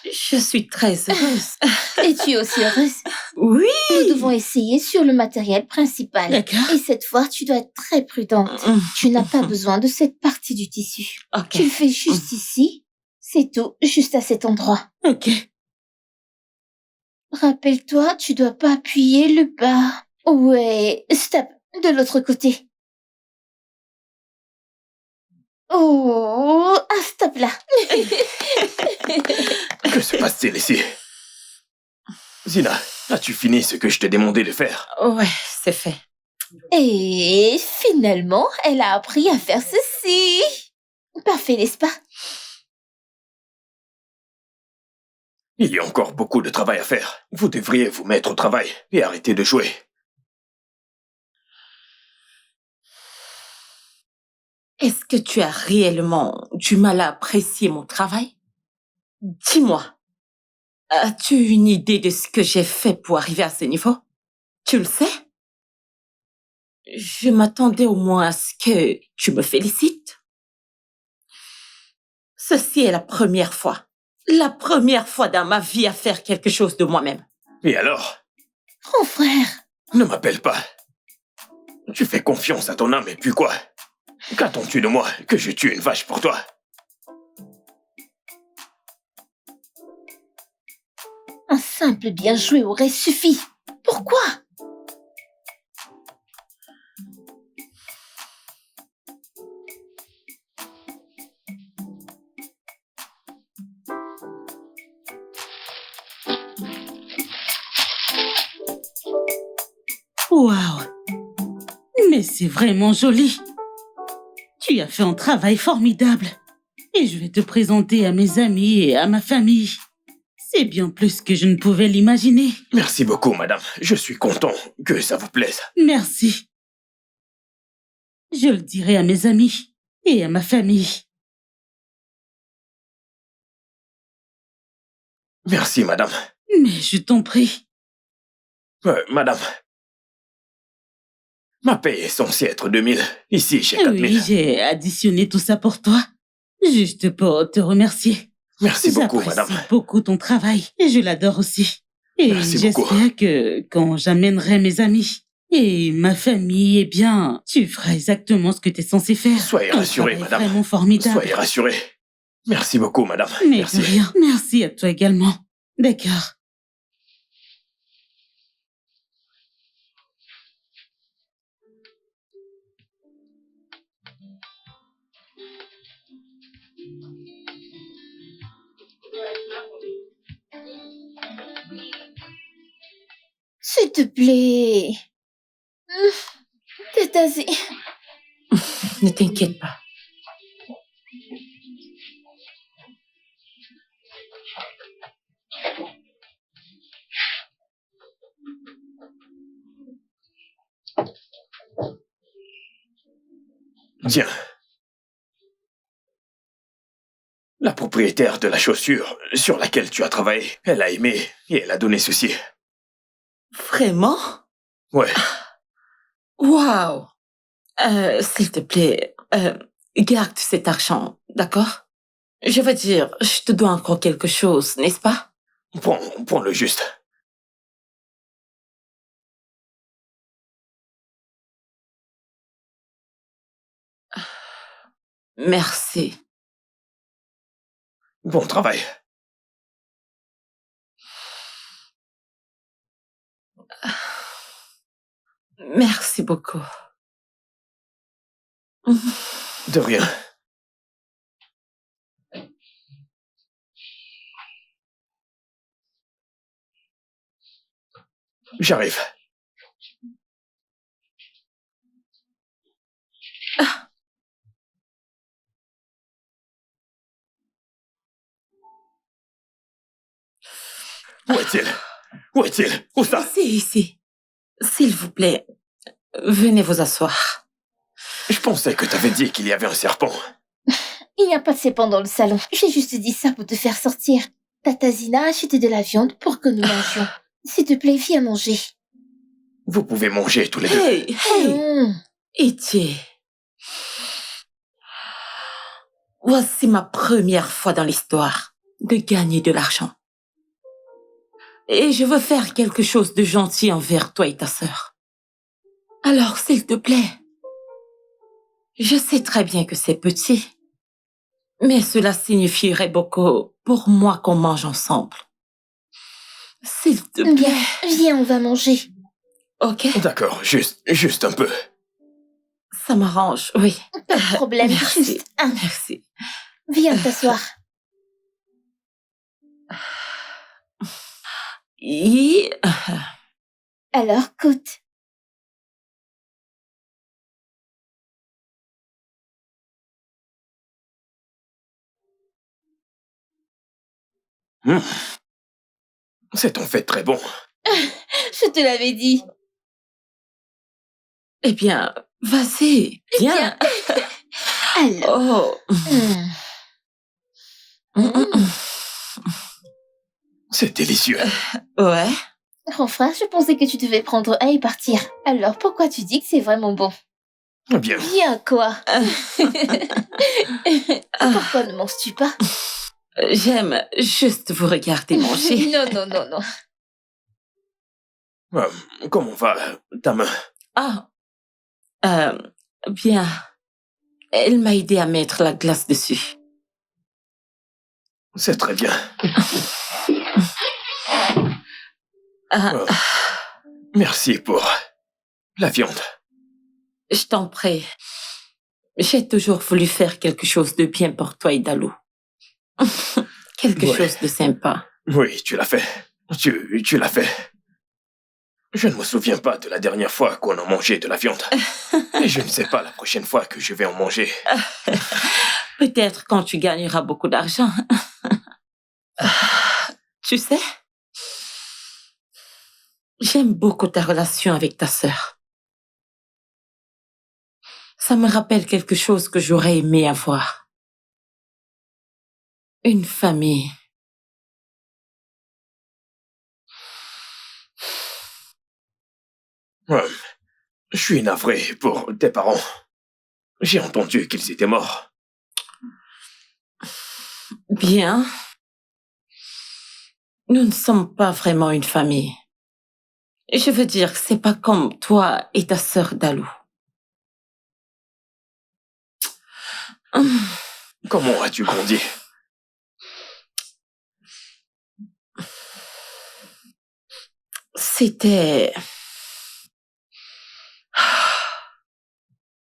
Je suis très heureuse. Et tu es aussi heureuse. Oui! Nous devons essayer sur le matériel principal. D'accord. Et cette fois, tu dois être très prudente. Tu n'as pas besoin de cette partie du tissu. Ok. Tu le fais juste ici. C'est tout, juste à cet endroit. Ok. Rappelle-toi, tu dois pas appuyer le bas. Ouais, stop, de l'autre côté. Oh, ah, stop là. Que se passe-t-il ici? Zina, as-tu fini ce que je t'ai demandé de faire? Ouais, c'est fait. Et finalement, elle a appris à faire ceci. Parfait, n'est-ce pas? Il y a encore beaucoup de travail à faire. Vous devriez vous mettre au travail et arrêter de jouer. Est-ce que tu as réellement du mal à apprécier mon travail? Dis-moi, as-tu une idée de ce que j'ai fait pour arriver à ce niveau? Tu le sais? Je m'attendais au moins à ce que tu me félicites. Ceci est la première fois dans ma vie à faire quelque chose de moi-même. Et alors? Mon frère. Ne m'appelle pas. Tu fais confiance à ton âme et puis quoi? Qu'attends-tu de moi? Que je tue une vache pour toi? Un simple bien joué aurait suffi. Pourquoi? Waouh! Mais c'est vraiment joli. Tu as fait un travail formidable. Et je vais te présenter à mes amis et à ma famille. C'est bien plus que je ne pouvais l'imaginer. Merci beaucoup, madame. Je suis content que ça vous plaise. Merci. Je le dirai à mes amis et à ma famille. Merci, madame. Mais je t'en prie. Madame. Ma paye est censée être 2000. Ici, j'ai 4000. Oui, j'ai additionné tout ça pour toi. Juste pour te remercier. Merci beaucoup, madame. J'apprécie beaucoup ton travail et je l'adore aussi. Et Merci beaucoup. j'espère que quand j'amènerai mes amis et ma famille, eh bien, tu feras exactement ce que tu es censé faire. Soyez rassurée, Un travail madame. vraiment formidable. Soyez rassurée. Merci beaucoup, madame. Mais Merci. de rien. Merci à toi également. D'accord. S'il te plaît. Tatazi. Ne t'inquiète pas. Tiens. La propriétaire de la chaussure sur laquelle tu as travaillé, elle a aimé et elle a donné ceci. Vraiment? Ouais. Waouh! S'il te plaît, garde cet argent, d'accord? Je veux dire, je te dois encore quelque chose, n'est-ce pas? Prends-le juste. Merci. Bon travail. Merci beaucoup. De rien. J'arrive. Où est-il? Où est-il? Où ça? Ici. S'il vous plaît, venez vous asseoir. Je pensais que t'avais dit qu'il y avait un serpent. Il n'y a pas de serpent dans le salon. J'ai juste dit ça pour te faire sortir. Tatazina a acheté de la viande pour que nous mangions. S'il te plaît, viens manger. Vous pouvez manger tous les deux. Hey! Non. Itié. Voici ma première fois dans l'histoire de gagner de l'argent. Et je veux faire quelque chose de gentil envers toi et ta sœur. Alors, s'il te plaît, je sais très bien que c'est petit, mais cela signifierait beaucoup pour moi qu'on mange ensemble. S'il te plaît. Viens, on va manger. Ok? D'accord, juste un peu. Ça m'arrange, oui. Pas de problème, Merci. juste un. Merci. Viens t'asseoir. Et... Alors, goûte. C'est en fait très bon. Je te l'avais dit. Eh bien, vas-y, viens. Alors. Oh. C'est délicieux. Ouais. Enfin, je pensais que tu devais prendre un et partir. Alors, pourquoi tu dis que c'est vraiment bon? Bien. Viens, quoi. Pourquoi ne manges-tu pas? J'aime juste vous regarder manger. Non. Comment va ta main? Ah, bien. Elle m'a aidé à mettre la glace dessus. C'est très bien. Ah, Merci pour la viande. je t'en prie. J'ai toujours voulu faire quelque chose de bien pour toi et Dalou. Quelque Ouais. chose de sympa. Oui, tu l'as fait. Tu l'as fait. Je ne me souviens pas de la dernière fois qu'on a mangé de la viande. Et je ne sais pas la prochaine fois que je vais en manger. Peut-être quand tu gagneras beaucoup d'argent. Tu sais, j'aime beaucoup ta relation avec ta sœur. Ça me rappelle quelque chose que j'aurais aimé avoir. Une famille. Je suis navré pour tes parents. J'ai entendu qu'ils étaient morts. Bien. Nous ne sommes pas vraiment une famille. Je veux dire que c'est pas comme toi et ta sœur Dalou. Comment as-tu grandi? C'était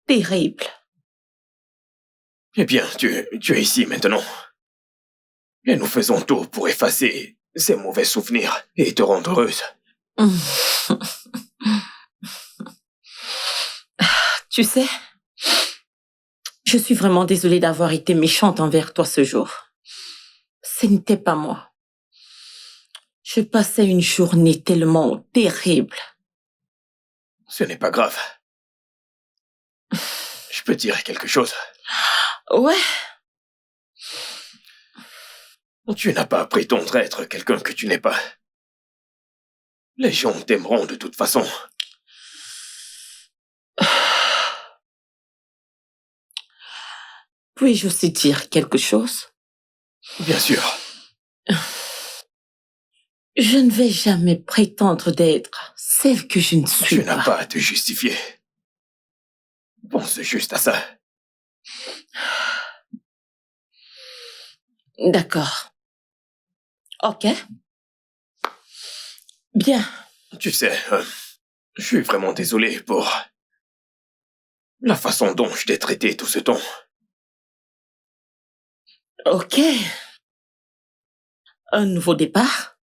terrible. Eh bien, tu es ici maintenant. Et nous faisons tout pour effacer ces mauvais souvenirs et te rendre heureuse. Tu sais, je suis vraiment désolée d'avoir été méchante envers toi ce jour. Ce n'était pas moi. Je passais une journée tellement terrible. Ce n'est pas grave. Je peux dire quelque chose. Ouais, Tu n'as pas à prétendre être quelqu'un que tu n'es pas. Les gens t'aimeront de toute façon. puis-je aussi dire quelque chose? Bien sûr. Je ne vais jamais prétendre d'être celle que je ne suis Tu n'as pas. pas à te justifier. Pense juste à ça. D'accord. Ok. Bien. Tu sais, je suis vraiment désolé pour la façon dont je t'ai traité tout ce temps. Ok. Un nouveau départ?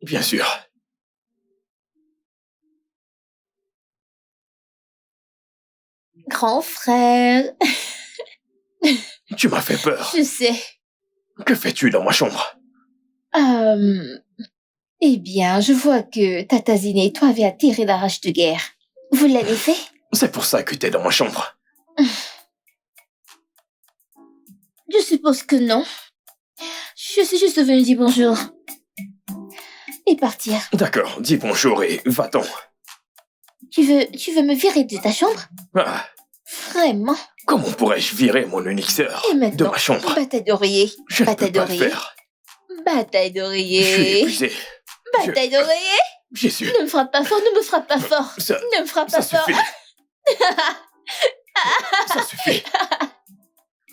Bien sûr. Grand frère, Tu m'as fait peur. je sais. Que fais-tu dans ma chambre? Eh bien, je vois que Tata Ziné et toi avez attiré la rage de guerre. Vous l'avez fait? C'est pour ça que t'es dans ma chambre. Je suppose que non. Je suis juste venue dire bonjour. Et partir. D'accord, dis bonjour et va-t'en. Tu veux me virer de ta chambre? Ah, Vraiment? comment pourrais-je virer mon unique sœur Et de maintenant, ma chambre? bataille d'oreiller. Je ne Bataille peux pas le d'oreiller. faire. Bataille Je suis d'oreiller. épuisé. Bataille d'oreiller. Jésus, Ne me frappe pas fort, ne me frappe pas fort. ça, Ne me frappe ça pas fort. suffit. Ça suffit.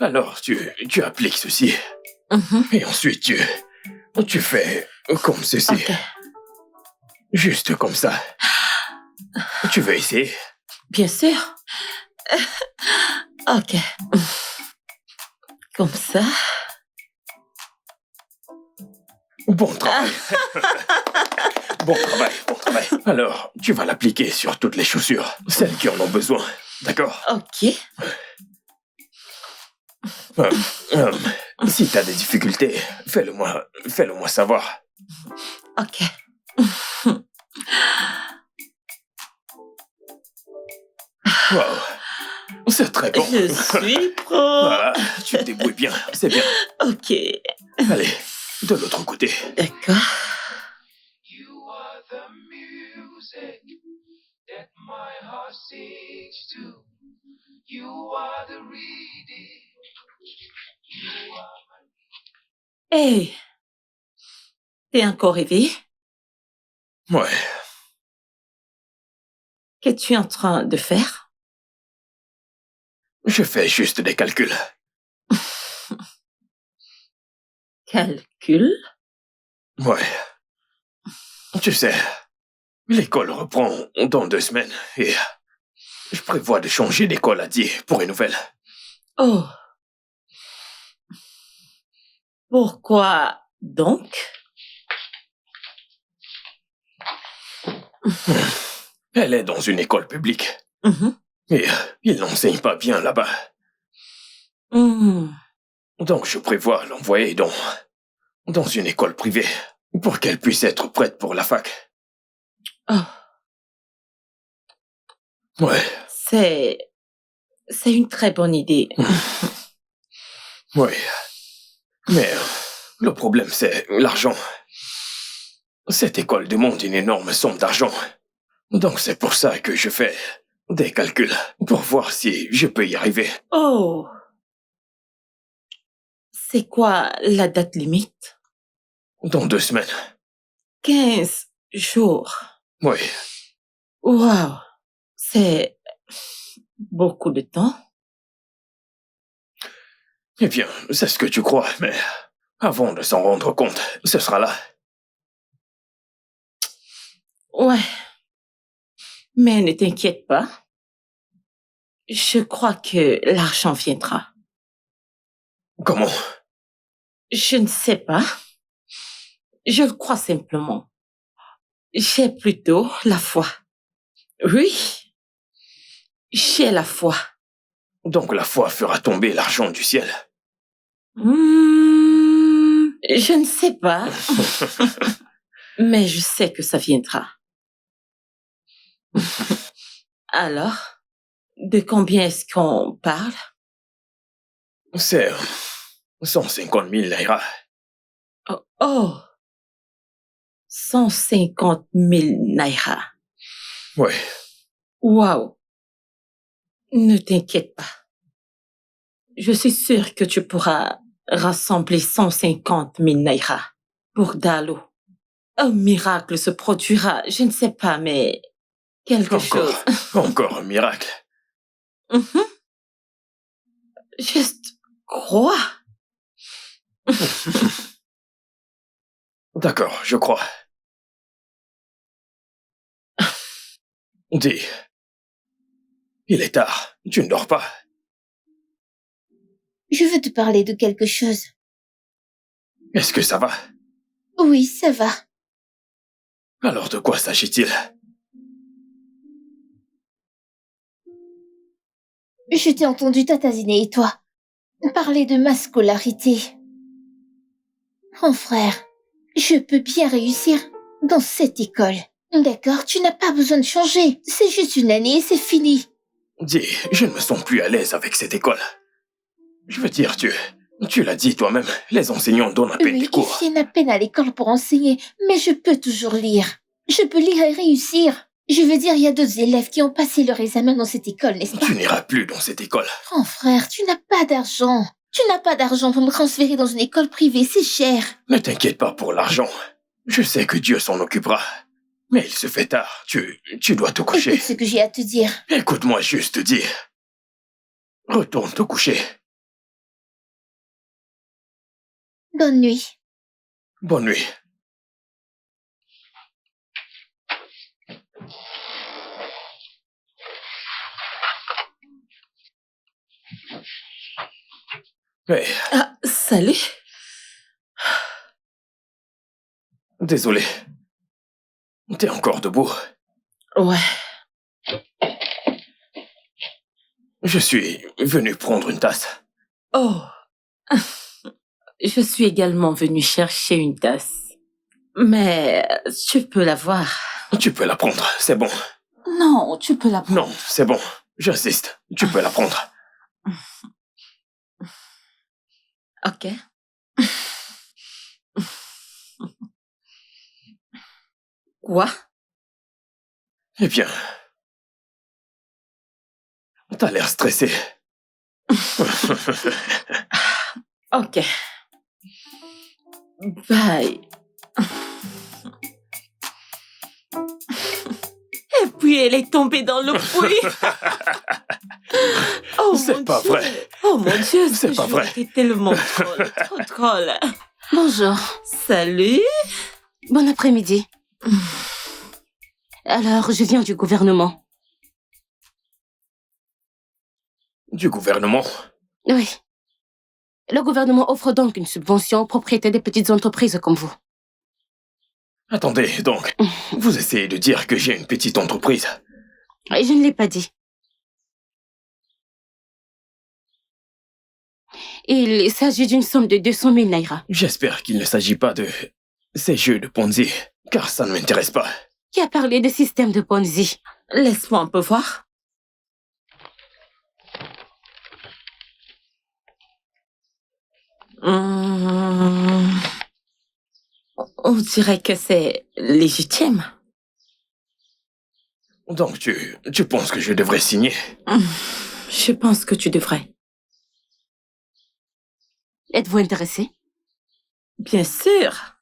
Alors, tu appliques ceci. Mhm. Et ensuite, tu fais comme ceci. Ok. Juste comme ça. Tu veux essayer? Bien sûr. Ok. Comme ça. Bon travail. Bon travail, bon travail. Alors, tu vas l'appliquer sur toutes les chaussures, celles qui en ont besoin. D'accord? Ok. Si t'as des difficultés, fais-le-moi savoir. Ok. Wow. C'est très bon. Je suis pro. Voilà, tu te débrouilles bien, c'est bien. Ok. Allez, de l'autre côté. D'accord. You are the music that my heart sings to. You are the reading. You are Hey. T'es encore réveillé? Ouais, Qu'es-tu en train de faire? je fais juste des calculs. Calcul? Ouais. Tu sais, l'école reprend dans 2 semaines et je prévois de changer d'école à 10 pour une nouvelle. Oh. Pourquoi donc? Elle est dans une école publique Mhm. et ils n'enseignent pas bien là-bas. Mhm. Donc je prévois l'envoyer dans une école privée pour qu'elle puisse être prête pour la fac. Oh. Ouais, C'est une très bonne idée. ouais. Mais le problème, c'est l'argent. Cette école demande une énorme somme d'argent. Donc c'est pour ça que je fais des calculs pour voir si je peux y arriver. Oh. C'est quoi la date limite? Dans 2 semaines. 15 jours. Oui, Wow. C'est beaucoup de temps. eh bien, c'est ce que tu crois, mais avant de s'en rendre compte, ce sera là. Ouais. Mais ne t'inquiète pas. Je crois que l'argent viendra. Comment? Je ne sais pas. Je le crois simplement. J'ai plutôt la foi. Oui, j'ai la foi. Donc la foi fera tomber l'argent du ciel. Je ne sais pas. Mais je sais que ça viendra. Alors, de combien est-ce qu'on parle? C'est 150 000 naira. Oh, 150 000 naira. Oui. Waouh. Ne t'inquiète pas. Je suis sûre que tu pourras rassembler 150 000 naira pour Dalo. Un miracle se produira, je ne sais pas, mais quelque chose. Encore un miracle. Juste crois. D'accord, je crois. Dis, il est tard, tu ne dors pas. Je veux te parler de quelque chose. Est-ce que ça va? Oui, ça va. Alors de quoi s'agit-il? Je t'ai entendu Tatazine et toi parler de ma scolarité. Mon frère, je peux bien réussir dans cette école. D'accord, tu n'as pas besoin de changer. C'est juste une année et c'est fini. Dis, je ne me sens plus à l'aise avec cette école. Je veux dire, tu l'as dit toi-même, les enseignants donnent à peine Oui, des ils cours. viennent à peine à l'école pour enseigner, mais je peux toujours lire. Je peux lire et réussir. Je veux dire, il y a d'autres élèves qui ont passé leur examen dans cette école, n'est-ce pas? Tu n'iras plus dans cette école. Grand frère, tu n'as pas d'argent. Tu n'as pas d'argent pour me transférer dans une école privée, c'est cher. Ne t'inquiète pas pour l'argent. Je sais que Dieu s'en occupera. Mais il se fait tard, tu dois te coucher. Écoute ce que j'ai à te dire. Écoute-moi juste dire. Retourne te coucher. Bonne nuit. Bonne nuit. Hey, Ah, salut. désolé. T'es encore debout? Ouais. Je suis venu prendre une tasse. Oh. Je suis également venue chercher une tasse. Mais tu peux l'avoir. Tu peux la prendre, c'est bon. Non, tu peux la prendre. Non, c'est bon. J'insiste. Tu peux la prendre. Ok. Quoi? Eh bien... T'as l'air stressé. Ok. Bye. Et puis elle est tombée dans le puits. Oh C'est mon pas Dieu. vrai. Oh mon Dieu, C'est ce pas jour vrai. était tellement drôle, trop drôle. Bonjour. Salut. Bon après-midi. Alors, je viens du gouvernement. Du gouvernement? Oui. Le gouvernement offre donc une subvention aux propriétaires des petites entreprises comme vous. Attendez, donc, vous essayez de dire que j'ai une petite entreprise? Et je ne l'ai pas dit. Il s'agit d'une somme de 200 000 naira. J'espère qu'il ne s'agit pas de ces jeux de Ponzi, car ça ne m'intéresse pas. Qui a parlé de système de Ponzi? Laisse-moi un peu voir. On dirait que c'est légitime. Donc tu penses que je devrais signer? Je pense que tu devrais. Êtes-vous intéressé? Bien sûr.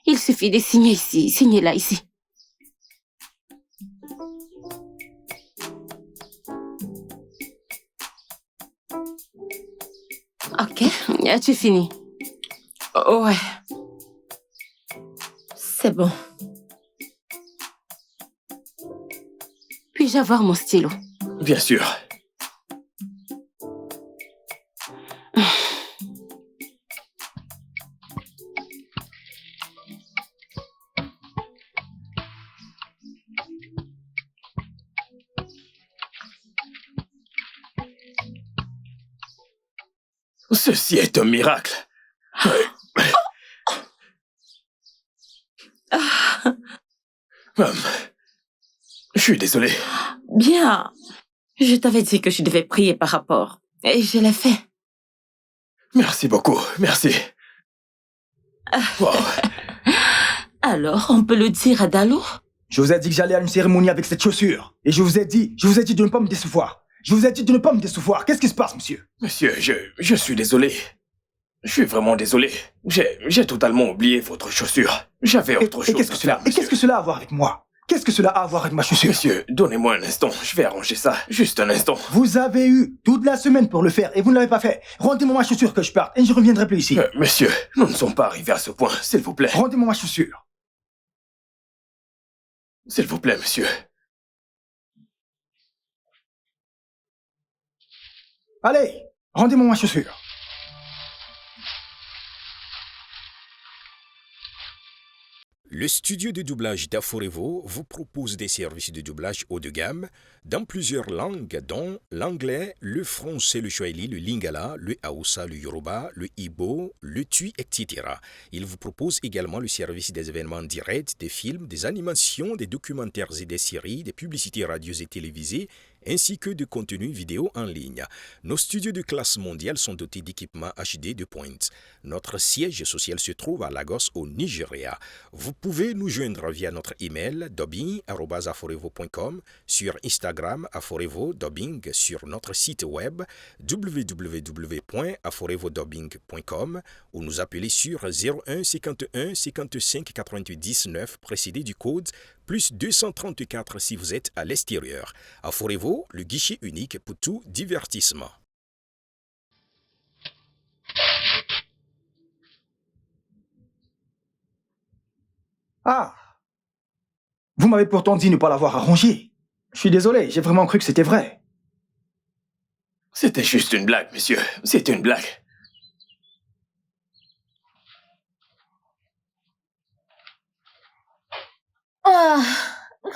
Il suffit de signer ici. Signez là, ici. Ok. As-tu fini? Ouais. C'est bon. Puis-je avoir mon stylo? Bien sûr. Ceci est un miracle. Je suis désolé. Bien. Je t'avais dit que je devais prier par rapport. Et je l'ai fait. Merci beaucoup, merci. Wow. Alors, on peut le dire à Dalo? Je vous ai dit que j'allais à une cérémonie avec cette chaussure. Et je vous ai dit de ne pas me décevoir. Je vous ai dit de ne pas me décevoir. Qu'est-ce qui se passe, monsieur? Monsieur, je suis désolé. Je suis vraiment désolé. J'ai totalement oublié votre chaussure. J'avais autre chose qu'est-ce à que cela faire, monsieur. qu'est-ce que cela a à voir avec moi? Qu'est-ce que cela a à voir avec ma chaussure? Monsieur, donnez-moi un instant. Je vais arranger ça. Juste un instant. Vous avez eu toute la semaine pour le faire et vous ne l'avez pas fait. Rendez-moi ma chaussure que je parte et je ne reviendrai plus ici. Monsieur, nous ne sommes pas arrivés à ce point, s'il vous plaît. Rendez-moi ma chaussure. S'il vous plaît, monsieur. Allez, rendez-moi ma chaussure. Le studio de doublage d'Aforevo vous propose des services de doublage haut de gamme dans plusieurs langues, dont l'anglais, le français, le swahili, le lingala, le haoussa, le yoruba, le igbo, le tui, etc. Il vous propose également le service des événements directs, des films, des animations, des documentaires et des séries, des publicités radios et télévisées, ainsi que de contenus vidéo en ligne. Nos studios de classe mondiale sont dotés d'équipements HD de pointe. Notre siège social se trouve à Lagos, au Nigeria. Vous pouvez nous joindre via notre email dubbing@aforevo.com, sur Instagram Aforevo Dubbing, sur notre site web www.aforevodubbing.com ou nous appeler sur 01 51 55 90 9 précédé du code plus 234 si vous êtes à l'extérieur. Aforevo, le guichet unique pour tout divertissement. Ah. Vous m'avez pourtant dit ne pas l'avoir arrangé. Je suis désolé, j'ai vraiment cru que c'était vrai. C'était juste une blague, monsieur. C'était une blague. Ah,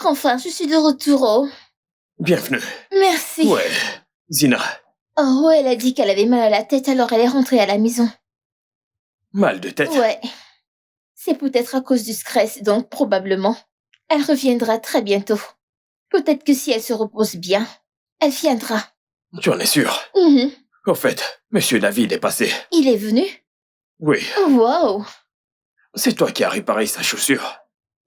enfin, je suis de retour. Oh. Bienvenue. Merci. Ouais, Zina. Oh, elle a dit qu'elle avait mal à la tête, alors elle est rentrée à la maison. Mal de tête. Ouais. C'est peut-être à cause du stress, donc probablement. Elle reviendra très bientôt. Peut-être que si elle se repose bien, elle viendra. Tu en es sûr? Mhm. Au fait, monsieur David est passé. Il est venu? Oui. Wow. C'est toi qui as réparé sa chaussure.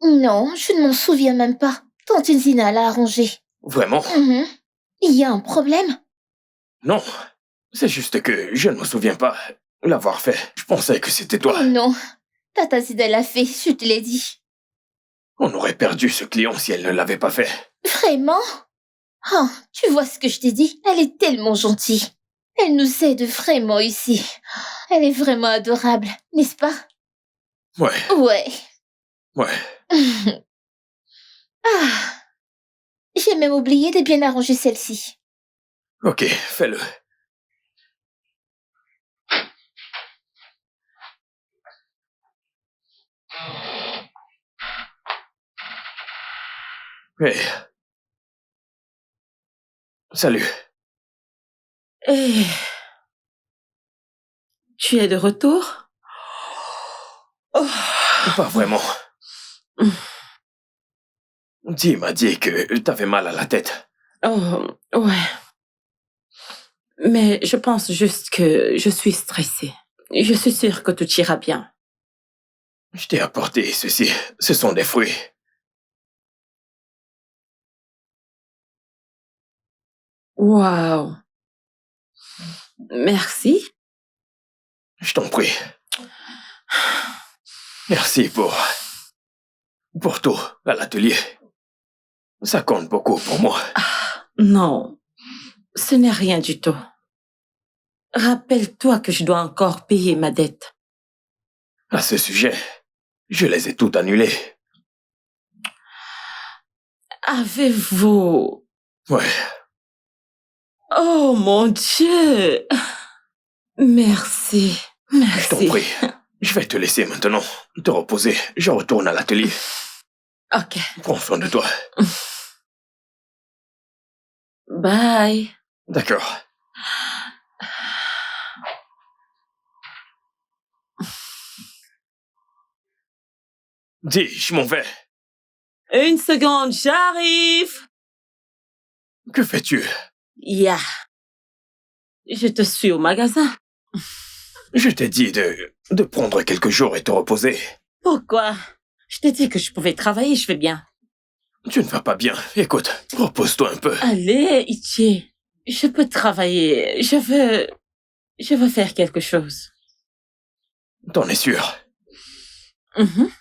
Non, je ne m'en souviens même pas. Tante Zina l'a arrangé. Vraiment? Mhm. Il y a un problème? Non. C'est juste que je ne me souviens pas l'avoir fait. Je pensais que c'était toi. Oh non. Tata Zina l'a fait, je te l'ai dit. On aurait perdu ce client si elle ne l'avait pas fait. Vraiment? Oh, tu vois ce que je t'ai dit? Elle est tellement gentille. Elle nous aide vraiment ici. Elle est vraiment adorable, n'est-ce pas? Ouais, Ouais. ouais. Ah. J'ai même oublié de bien arranger celle-ci. Ok, fais-le. Hey. Salut. Et... Tu es de retour? Oh. Pas vraiment. Di m'a dit que t'avais mal à la tête. Oh, ouais. Mais je pense juste que je suis stressée. Je suis sûre que tout ira bien. Je t'ai apporté ceci. Ce sont des fruits. Waouh. Merci. Je t'en prie. Merci pour tout à l'atelier. Ça compte beaucoup pour moi. Non, ce n'est rien du tout. Rappelle-toi que je dois encore payer ma dette. À ce sujet, je les ai toutes annulées. Avez-vous... Ouais. Oh mon Dieu! Merci, Je t'en merci. prie. Je vais te laisser maintenant te reposer. Je retourne à l'atelier. Ok, Prends soin de toi. bye. D'accord. Dis, je m'en vais. Une seconde, j'arrive. Que fais-tu? Ya. Je te suis au magasin. Je t'ai dit de prendre quelques jours et te reposer. Pourquoi? Je t'ai dit que je pouvais travailler, je vais bien. Tu ne vas pas bien. Écoute, repose-toi un peu. Allez, Ichi. Je peux travailler. Je veux faire quelque chose. T'en es sûr? Mhm.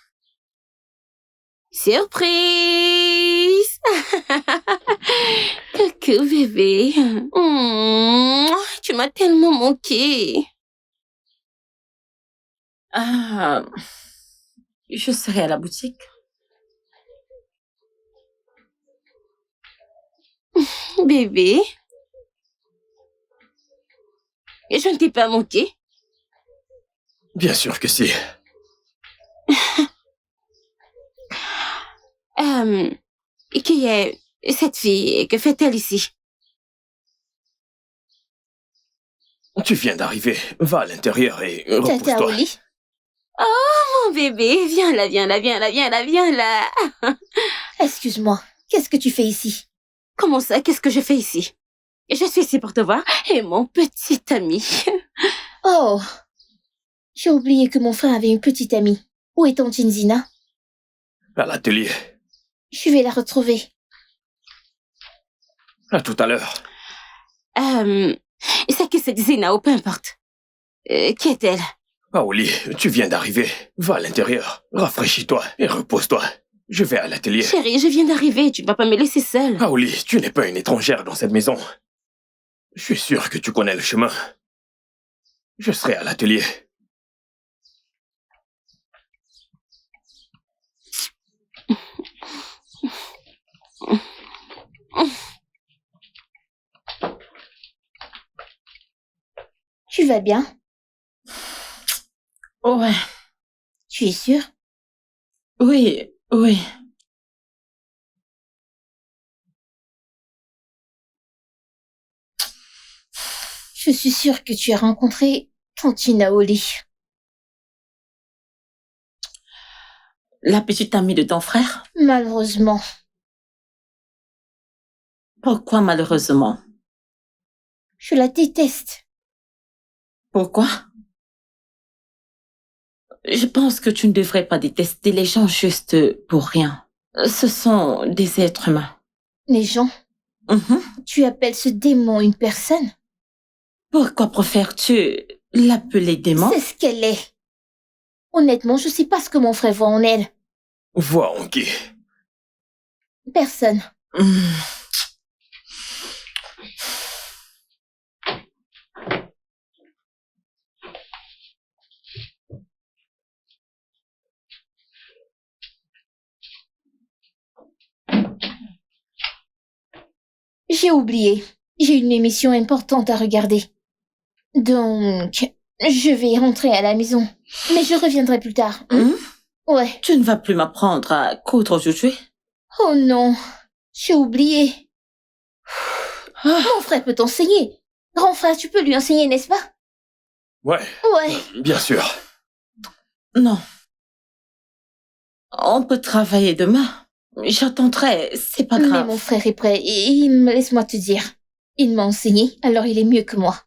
Surprise! Coucou bébé. Tu m'as tellement manqué. Ah, je serai à la boutique. Bébé. Je ne t'ai pas manqué. Bien sûr que si. Qui est cette fille? Que fait-elle ici? Tu viens d'arriver. Va à l'intérieur et Tata repose-toi. Oli? Oh bébé, viens là, viens là, viens là, viens là, viens là. Excuse-moi, qu'est-ce que tu fais ici? Comment ça? Qu'est-ce que je fais ici? Je suis ici pour te voir et mon petit ami. Oh, j'ai oublié que mon frère avait une petite amie. Où est Tantine Zina? À l'atelier. Je vais la retrouver. À tout à l'heure. C'est que c'est Zina ou peu importe. Qui est-elle? Aoli, tu viens d'arriver. Va à l'intérieur. Rafraîchis-toi et repose-toi. Je vais à l'atelier. Chérie, je viens d'arriver, tu ne vas pas me laisser seule. Aoli, tu n'es pas une étrangère dans cette maison. Je suis sûr que tu connais le chemin. Je serai à l'atelier. Tu vas bien? Ouais. Tu es sûr? Oui, oui. Je suis sûre que tu as rencontré Tantine Oli. La petite amie de ton frère? Malheureusement. Pourquoi malheureusement? Je la déteste. Pourquoi? Je pense que tu ne devrais pas détester les gens juste pour rien. Ce sont des êtres humains. Les gens, Mhm. tu appelles ce démon une personne? Pourquoi préfères-tu l'appeler démon? C'est ce qu'elle est. Honnêtement, je sais pas ce que mon frère voit en elle. Vois en qui. Personne. Hmm. J'ai oublié. J'ai une émission importante à regarder. Donc, je vais rentrer à la maison. Mais je reviendrai plus tard. Hmm? Ouais. Tu ne vas plus m'apprendre à coudre aujourd'hui? Oh non. J'ai oublié. Ah. Mon frère peut t'enseigner. Grand frère, tu peux lui enseigner, n'est-ce pas? Ouais, Ouais. bien sûr. Non. On peut travailler demain. J'attendrai, c'est pas Mais grave. mon frère est prêt. Laisse-moi te dire. Il m'a enseigné, alors il est mieux que moi.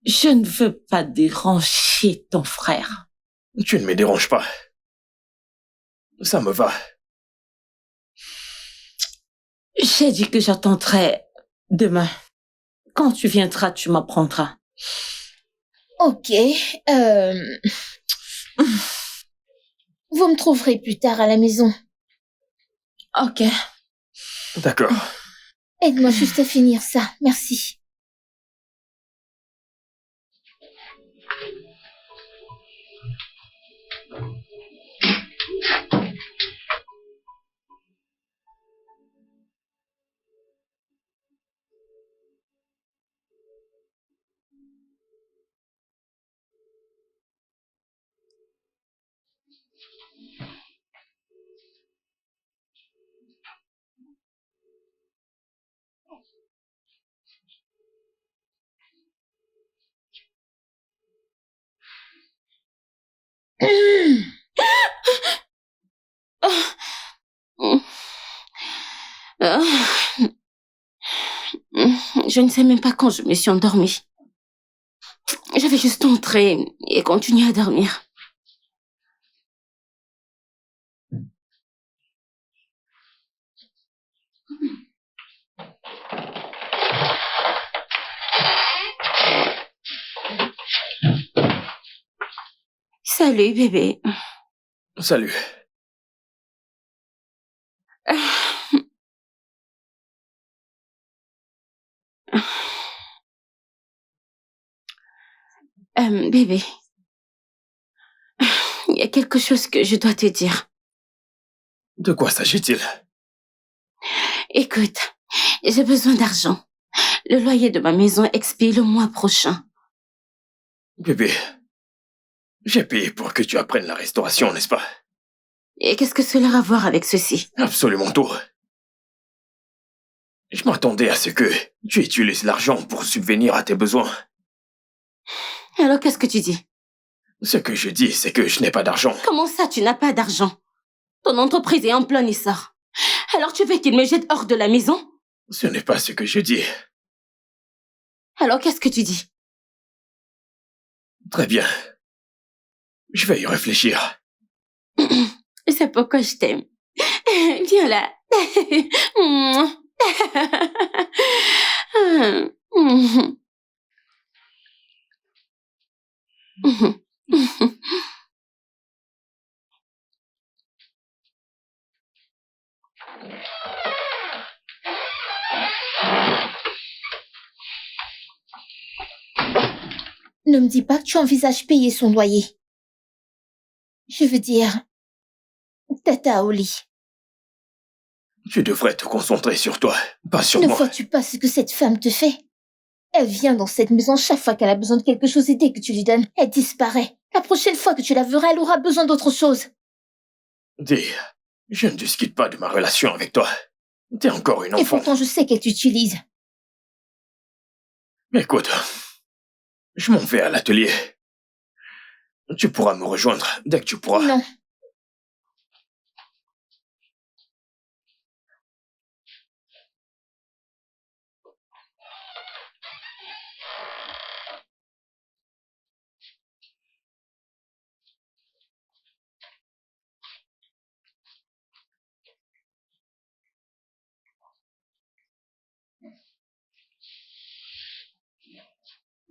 Je ne veux pas déranger ton frère. Tu ne me déranges pas. Ça me va. J'ai dit que j'attendrai demain. Quand tu viendras, tu m'apprendras. Ok. Vous me trouverez plus tard à la maison. Ok. D'accord. Aide-moi juste à finir ça. Merci. Je ne sais même pas quand je me suis endormie. J'avais juste entré et continué à dormir. Salut, bébé. Salut. Bébé, il y a quelque chose que je dois te dire. De quoi s'agit-il? Écoute, j'ai besoin d'argent. Le loyer de ma maison expire le mois prochain. Bébé, j'ai payé pour que tu apprennes la restauration, n'est-ce pas? Et qu'est-ce que cela a à voir avec ceci? Absolument tout. Je m'attendais à ce que tu utilises l'argent pour subvenir à tes besoins. Alors qu'est-ce que tu dis? Ce que je dis, c'est que je n'ai pas d'argent. Comment ça, tu n'as pas d'argent? Ton entreprise est en plein essor. Alors tu veux qu'il me jette hors de la maison? Ce n'est pas ce que je dis. Alors qu'est-ce que tu dis? Très bien. Je vais y réfléchir. C'est pourquoi je t'aime. Viens là. Ne me dis pas que tu envisages payer son loyer. Je veux dire, Tata au lit. Tu devrais te concentrer sur toi, pas sur Ne moi. vois-tu pas ce que cette femme te fait? Elle vient dans cette maison chaque fois qu'elle a besoin de quelque chose et dès que tu lui donnes, elle disparaît. La prochaine fois que tu la verras, elle aura besoin d'autre chose. Dis, je ne discute pas de ma relation avec toi. T'es encore une Et enfant. pourtant, je sais qu'elle t'utilise. Écoute, je m'en vais à l'atelier. Tu pourras me rejoindre dès que tu pourras. Non.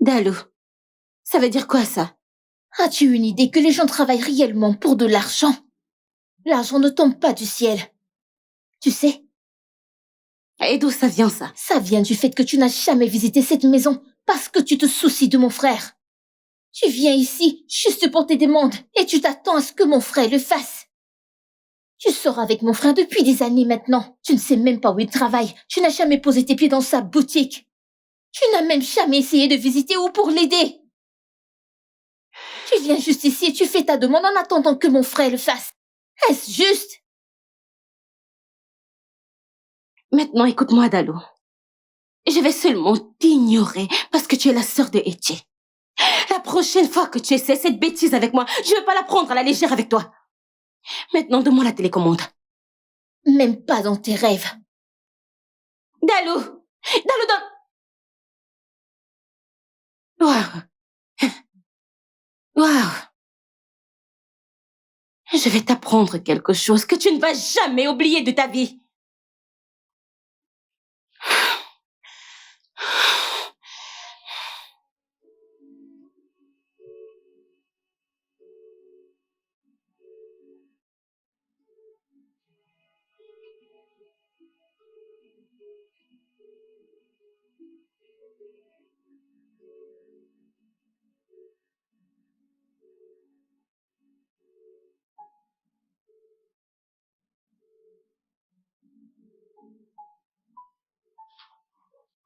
Dalou, ça veut dire quoi ça? As-tu une idée que les gens travaillent réellement pour de l'argent? L'argent ne tombe pas du ciel. Tu sais, Et d'où ça vient ça? ça vient du fait que tu n'as jamais visité cette maison parce que tu te soucies de mon frère. Tu viens ici juste pour tes demandes et tu t'attends à ce que mon frère le fasse. Tu sors avec mon frère depuis des années maintenant. Tu ne sais même pas où il travaille. Tu n'as jamais posé tes pieds dans sa boutique. Tu n'as même jamais essayé de visiter ou pour l'aider. Tu viens juste ici et tu fais ta demande en attendant que mon frère le fasse. Est-ce juste? Maintenant, écoute-moi, Dalou. Je vais seulement t'ignorer parce que tu es la sœur de Etienne. La prochaine fois que tu essaies cette bêtise avec moi, je ne vais pas la prendre à la légère avec toi. Maintenant, donne-moi la télécommande. Même pas dans tes rêves. Dalou! Dalou, donne... Waouh! Waouh! Je vais t'apprendre quelque chose que tu ne vas jamais oublier de ta vie.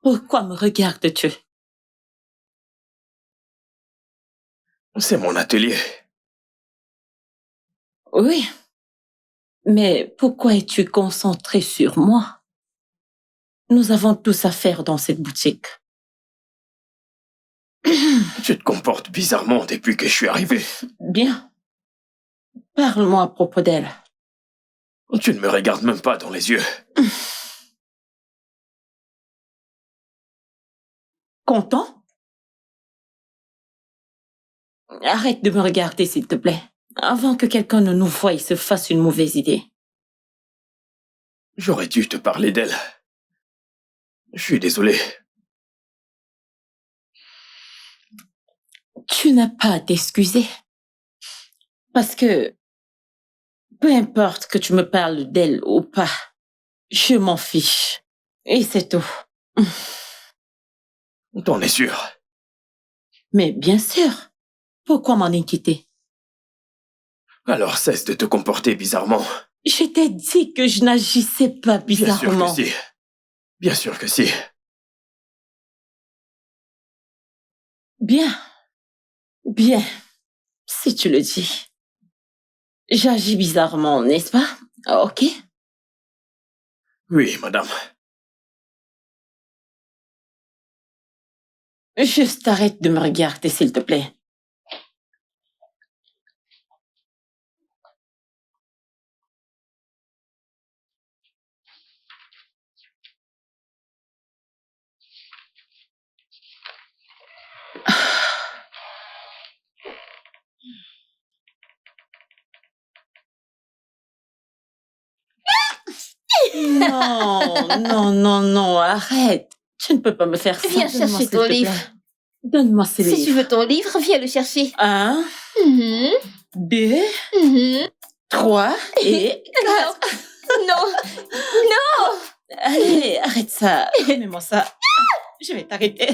Pourquoi me regardes-tu? C'est mon atelier. Oui. Mais pourquoi es-tu concentré sur moi? Nous avons tous à faire dans cette boutique. Tu te comportes bizarrement depuis que je suis arrivé. Bien. Parle-moi à propos d'elle. Tu ne me regardes même pas dans les yeux. Content? Arrête de me regarder, s'il te plaît, avant que quelqu'un ne nous voie et se fasse une mauvaise idée. J'aurais dû te parler d'elle. Je suis désolé. Tu n'as pas à t'excuser. Parce que, peu importe que tu me parles d'elle ou pas, je m'en fiche. Et c'est tout. T'en es sûr? Mais bien sûr. Pourquoi m'en inquiéter? Alors cesse de te comporter bizarrement. Je t'ai dit que je n'agissais pas bizarrement. Bien sûr que si. Bien sûr que si. Bien. Bien. Si tu le dis. J'agis bizarrement, n'est-ce pas? Ok. Oui, madame. Juste arrête de me regarder, s'il te plaît. Non, non, non, non, arrête. Tu ne peux pas me faire ça. Viens Donne-moi, chercher s'il ton te plaît. livre. Donne-moi ces Si tu livres. veux ton livre, viens le chercher. 1, Mhm, 2, mhm. 3 et... Non, non. Allez, arrête ça. Remets-moi ça. Je vais t'arrêter.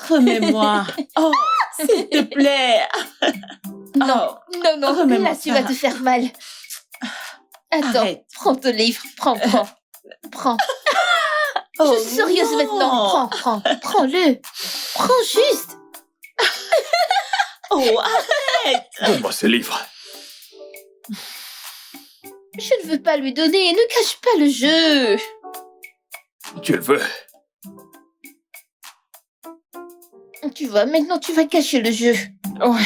Remets-moi. Oh, s'il te plaît. Non, Oh, non, non, remets-moi là tu ça. vas te faire mal. Attends, Arrête. prends ton livre, prends. Oh, Je suis sérieuse non. maintenant, prends-le. Prends juste. Oh, arrête. Donne-moi ce livre. Je ne veux pas lui donner, ne cache pas le jeu. Tu le veux? Tu vois, maintenant tu vas cacher le jeu. Ouais.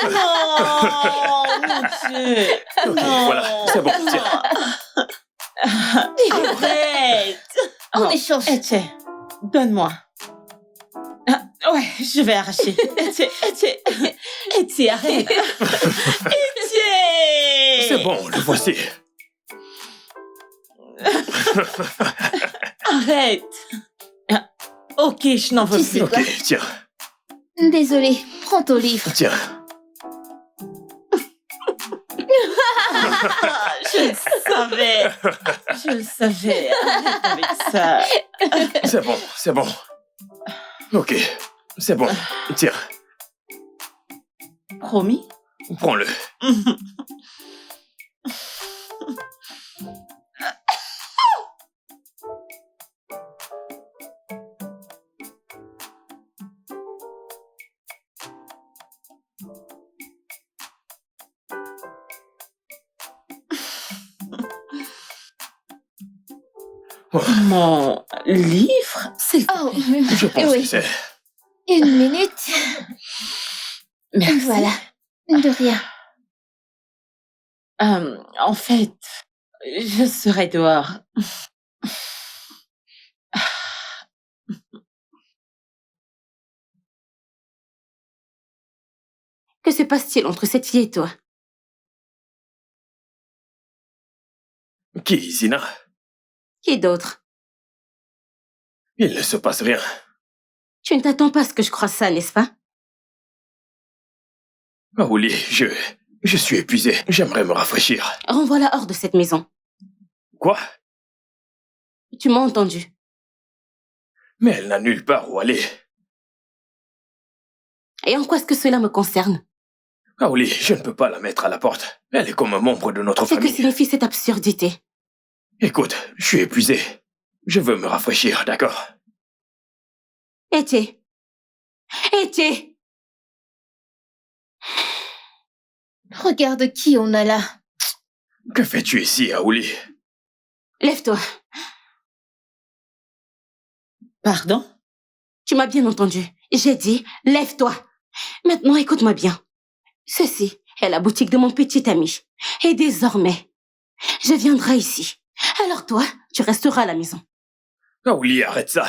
Non, mon Dieu. Ok, Non. voilà, c'est bon, tiens. Arrête. En Oh, échange. Etienne, donne-moi. Ah, ouais, je vais arracher. Etienne, arrête. Etienne. C'est bon, le voici. Arrête. Ah, ok, je n'en veux Tu plus. sais Ok, quoi? tiens, Désolée, prends ton livre. tiens. Ah, je le savais. Je le savais. Arrête avec ça. C'est bon. Ok, c'est bon. Tiens, Promis? prends-le. Mon livre? C'est... Oh, Je pense oui. que c'est... Une minute. Merci. Voilà. De rien. En fait, je serai dehors. Que se passe-t-il entre cette fille et toi? Qui, Zina? Qui d'autre? Il ne se passe rien. Tu ne t'attends pas à ce que je croie ça, n'est-ce pas? Raouli, je suis épuisé. J'aimerais me rafraîchir. Renvoie-la hors de cette maison. Quoi? Tu m'as entendu. Mais elle n'a nulle part où aller. Et en quoi est-ce que cela me concerne? Raouli, je ne peux pas la mettre à la porte. Elle est comme un membre de notre C'est que famille. signifie cette absurdité. Écoute, je suis épuisé. Je veux me rafraîchir, d'accord? Etienne. Etienne. Regarde qui on a là. Que fais-tu ici, Raouli? Lève-toi. Pardon? Tu m'as bien entendu. J'ai dit, lève-toi. Maintenant, écoute-moi bien. Ceci est la boutique de mon petit ami. Et désormais, je viendrai ici. Alors toi, tu resteras à la maison. Kaoli, arrête ça.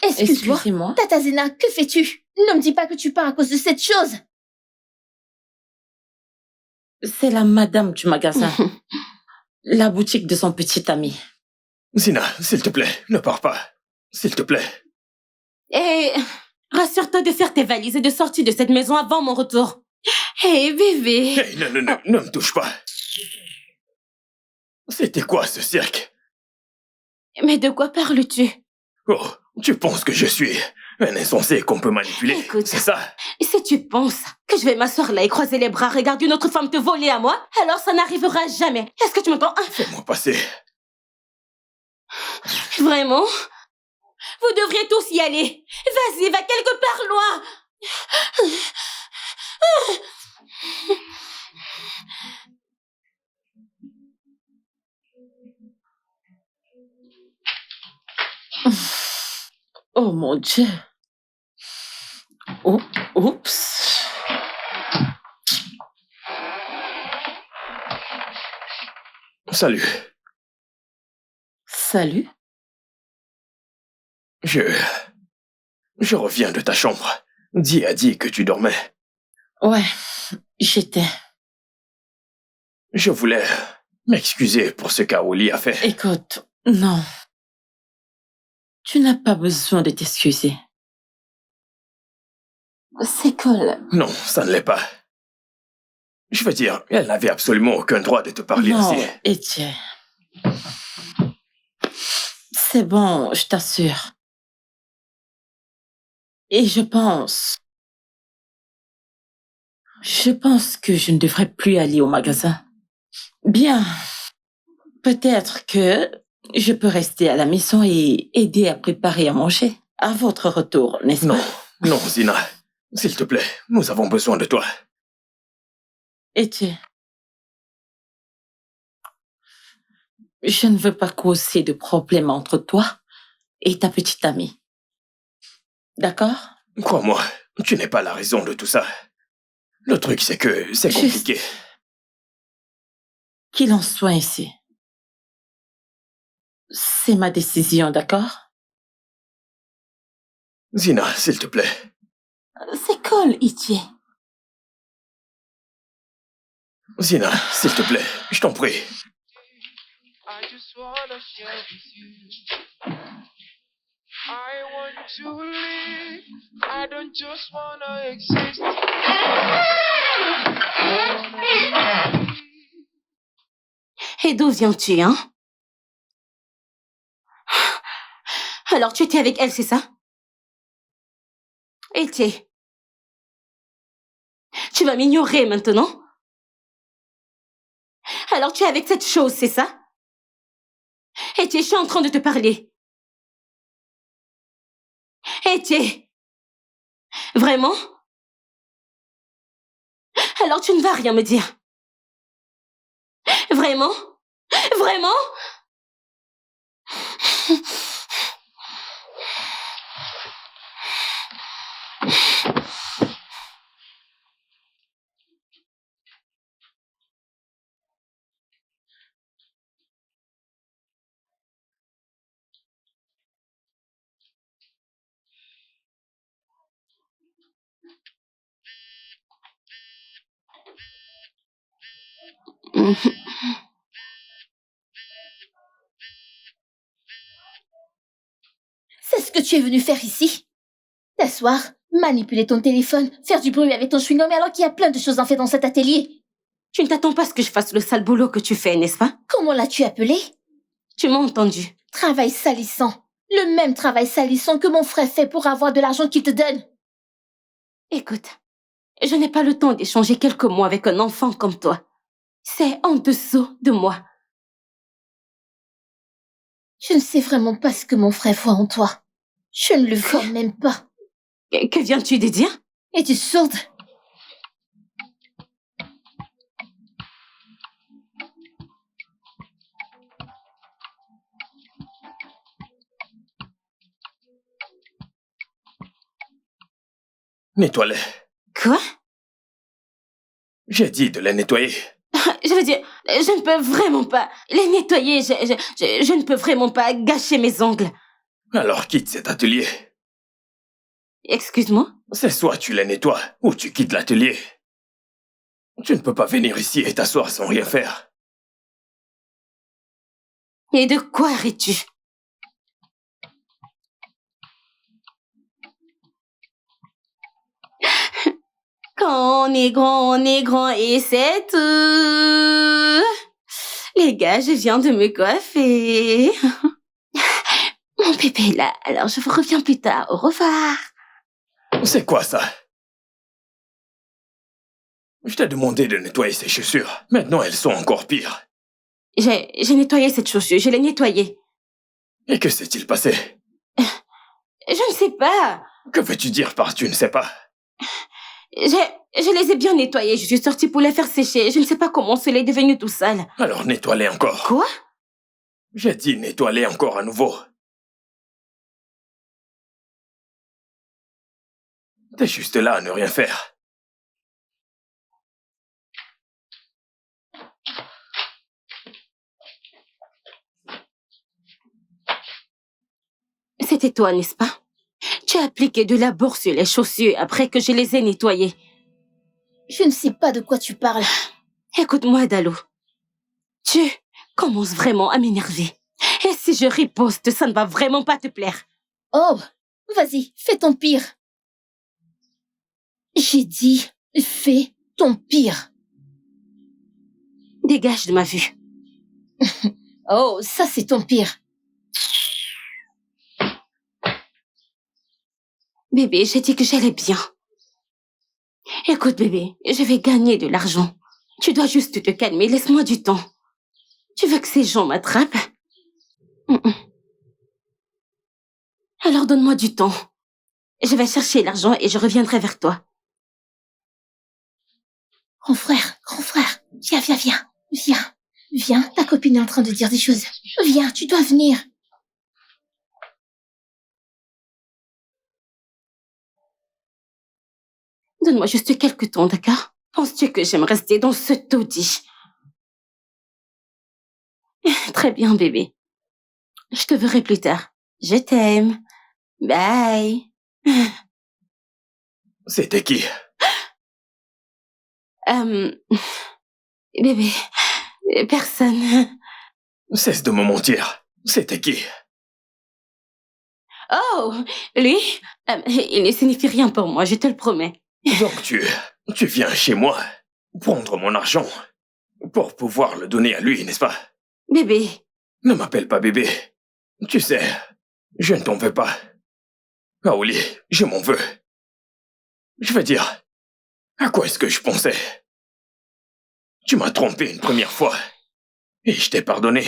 Excuse-moi. Excusez-moi. Tata Zena, que fais-tu? Ne me dis pas que tu pars à cause de cette chose. C'est la madame du magasin. La boutique de son petit ami. Zina, s'il te plaît, ne pars pas. S'il te plaît. Et rassure-toi de faire tes valises et de sortir de cette maison avant mon retour. Hé, bébé. Hey, non, ne me touche pas. C'était quoi ce cirque? Mais de quoi parles-tu? Oh, tu penses que je suis un insensé qu'on peut manipuler? Écoute. C'est ça? Si tu penses que je vais m'asseoir là et croiser les bras, regarder une autre femme te voler à moi, alors ça n'arrivera jamais. Est-ce que tu m'entends? Fais-moi passer. Vraiment? Vous devriez tous y aller. Vas-y, va quelque part loin. Oh mon Dieu. Oh, oups. Salut. Salut. Je reviens de ta chambre. Di a dit que tu dormais. Ouais, j'étais. Je voulais m'excuser pour ce qu'Aoli a fait. Écoute, non. Tu n'as pas besoin de t'excuser. C'est cool. Non, ça ne l'est pas. Je veux dire, elle n'avait absolument aucun droit de te parler Non, ainsi. Etienne. C'est bon, je t'assure. Et je pense que je ne devrais plus aller au magasin. Bien, peut-être que je peux rester à la maison et aider à préparer à manger. À votre retour, n'est-ce Non, pas? non, Zina. S'il te plaît, nous avons besoin de toi. Etienne. Je ne veux pas causer de problème entre toi et ta petite amie. D'accord? Crois-moi, tu n'es pas la raison de tout ça. Le truc, c'est que c'est compliqué. Qu'il en soit ainsi. C'est ma décision, d'accord? Zina, s'il te plaît. C'est cool, Itier. Zina, s'il te plaît, je t'en prie. I just wanna share with you. I want to live. I don't just wanna exist. Et d'où viens-tu, hein? Alors, tu étais avec elle, c'est ça? Étienne. Tu vas m'ignorer maintenant? Alors, tu es avec cette chose, c'est ça? Étienne, je suis en train de te parler. Étienne. Vraiment? Alors, tu ne vas rien me dire. Vraiment? Vraiment? C'est ce que tu es venu faire ici? T'asseoir, manipuler ton téléphone, faire du bruit avec ton chewing-gum alors qu'il y a plein de choses à faire dans cet atelier. Tu ne t'attends pas à ce que je fasse le sale boulot que tu fais, n'est-ce pas? Comment l'as-tu appelé? Tu m'as entendu. Travail salissant. Le même travail salissant que mon frère fait pour avoir de l'argent qu'il te donne. Écoute, je n'ai pas le temps d'échanger quelques mots avec un enfant comme toi. C'est en dessous de moi. Je ne sais vraiment pas ce que mon frère voit en toi. Je ne le vois même pas. Que viens-tu de dire? Es-tu sourde? Nettoie-les. Quoi? J'ai dit de les nettoyer. Je veux dire, je ne peux vraiment pas les nettoyer. Je ne peux vraiment pas gâcher mes ongles. Alors quitte cet atelier. Excuse-moi? C'est soit tu les nettoies, ou tu quittes l'atelier. Tu ne peux pas venir ici et t'asseoir sans rien faire. Et de quoi ris-tu? Quand on est grand et c'est tout. Les gars, je viens de me coiffer. Mon bébé est là, alors je vous reviens plus tard. Au revoir. C'est quoi ça? Je t'ai demandé de nettoyer ces chaussures. Maintenant, elles sont encore pires. J'ai nettoyé cette chaussure, je l'ai nettoyée. Et que s'est-il passé? Je ne sais pas. Que veux-tu dire par tu ne sais pas? Je les ai bien nettoyés, je suis sortie pour les faire sécher. Je ne sais pas comment cela est devenu tout sale. Alors nettoie-les encore. Quoi? J'ai dit nettoie-les encore à nouveau. T'es juste là à ne rien faire. C'était toi, n'est-ce pas? Tu as appliqué de la bourre sur les chaussures après que je les ai nettoyées. Je ne sais pas de quoi tu parles. Écoute-moi, Dalou. Tu commences vraiment à m'énerver. Et si je riposte, ça ne va vraiment pas te plaire. Oh, vas-y, fais ton pire. J'ai dit, fais ton pire. Dégage de ma vue. Oh, ça c'est ton pire. Bébé, j'ai dit que j'allais bien. Écoute, bébé, je vais gagner de l'argent. Tu dois juste te calmer, laisse-moi du temps. Tu veux que ces gens m'attrapent? Alors donne-moi du temps. Je vais chercher l'argent et je reviendrai vers toi. Grand frère, viens, ta copine est en train de dire des choses. Viens, tu dois venir. Donne-moi juste quelques temps, d'accord? Penses-tu que j'aime rester dans ce taudis? Très bien, bébé. Je te verrai plus tard. Je t'aime. Bye. C'était qui? Bébé, personne. Cesse de me mentir. C'était qui? Oh, lui, il ne signifie rien pour moi, je te le promets. Donc tu viens chez moi prendre mon argent pour pouvoir le donner à lui, n'est-ce pas? Bébé. Ne m'appelle pas bébé. Tu sais, je ne t'en veux pas. Aouli, je m'en veux. Je veux dire, à quoi est-ce que je pensais? Tu m'as trompé une première fois et je t'ai pardonné.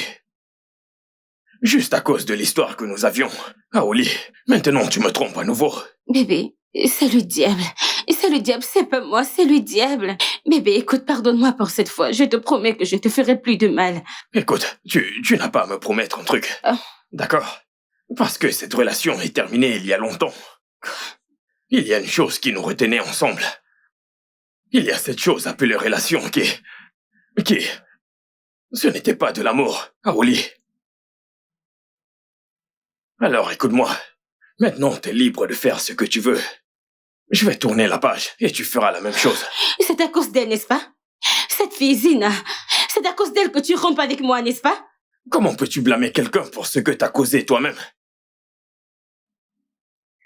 Juste à cause de l'histoire que nous avions. Aouli, maintenant tu me trompes à nouveau. Bébé, c'est le diable. C'est le diable, c'est pas moi, c'est le diable. Bébé, écoute, pardonne-moi pour cette fois. Je te promets que je te ferai plus de mal. Écoute, tu n'as pas à me promettre un truc. Oh. D'accord? Parce que cette relation est terminée il y a longtemps. Quoi? Il y a une chose qui nous retenait ensemble. Il y a cette chose appelée relation qui... Ce n'était pas de l'amour, Aouli. Alors écoute-moi. Maintenant, t'es libre de faire ce que tu veux. Je vais tourner la page et tu feras la même chose. C'est à cause d'elle, n'est-ce pas? Cette fille, Zina, c'est à cause d'elle que tu rompes avec moi, n'est-ce pas? Comment peux-tu blâmer quelqu'un pour ce que t'as causé toi-même?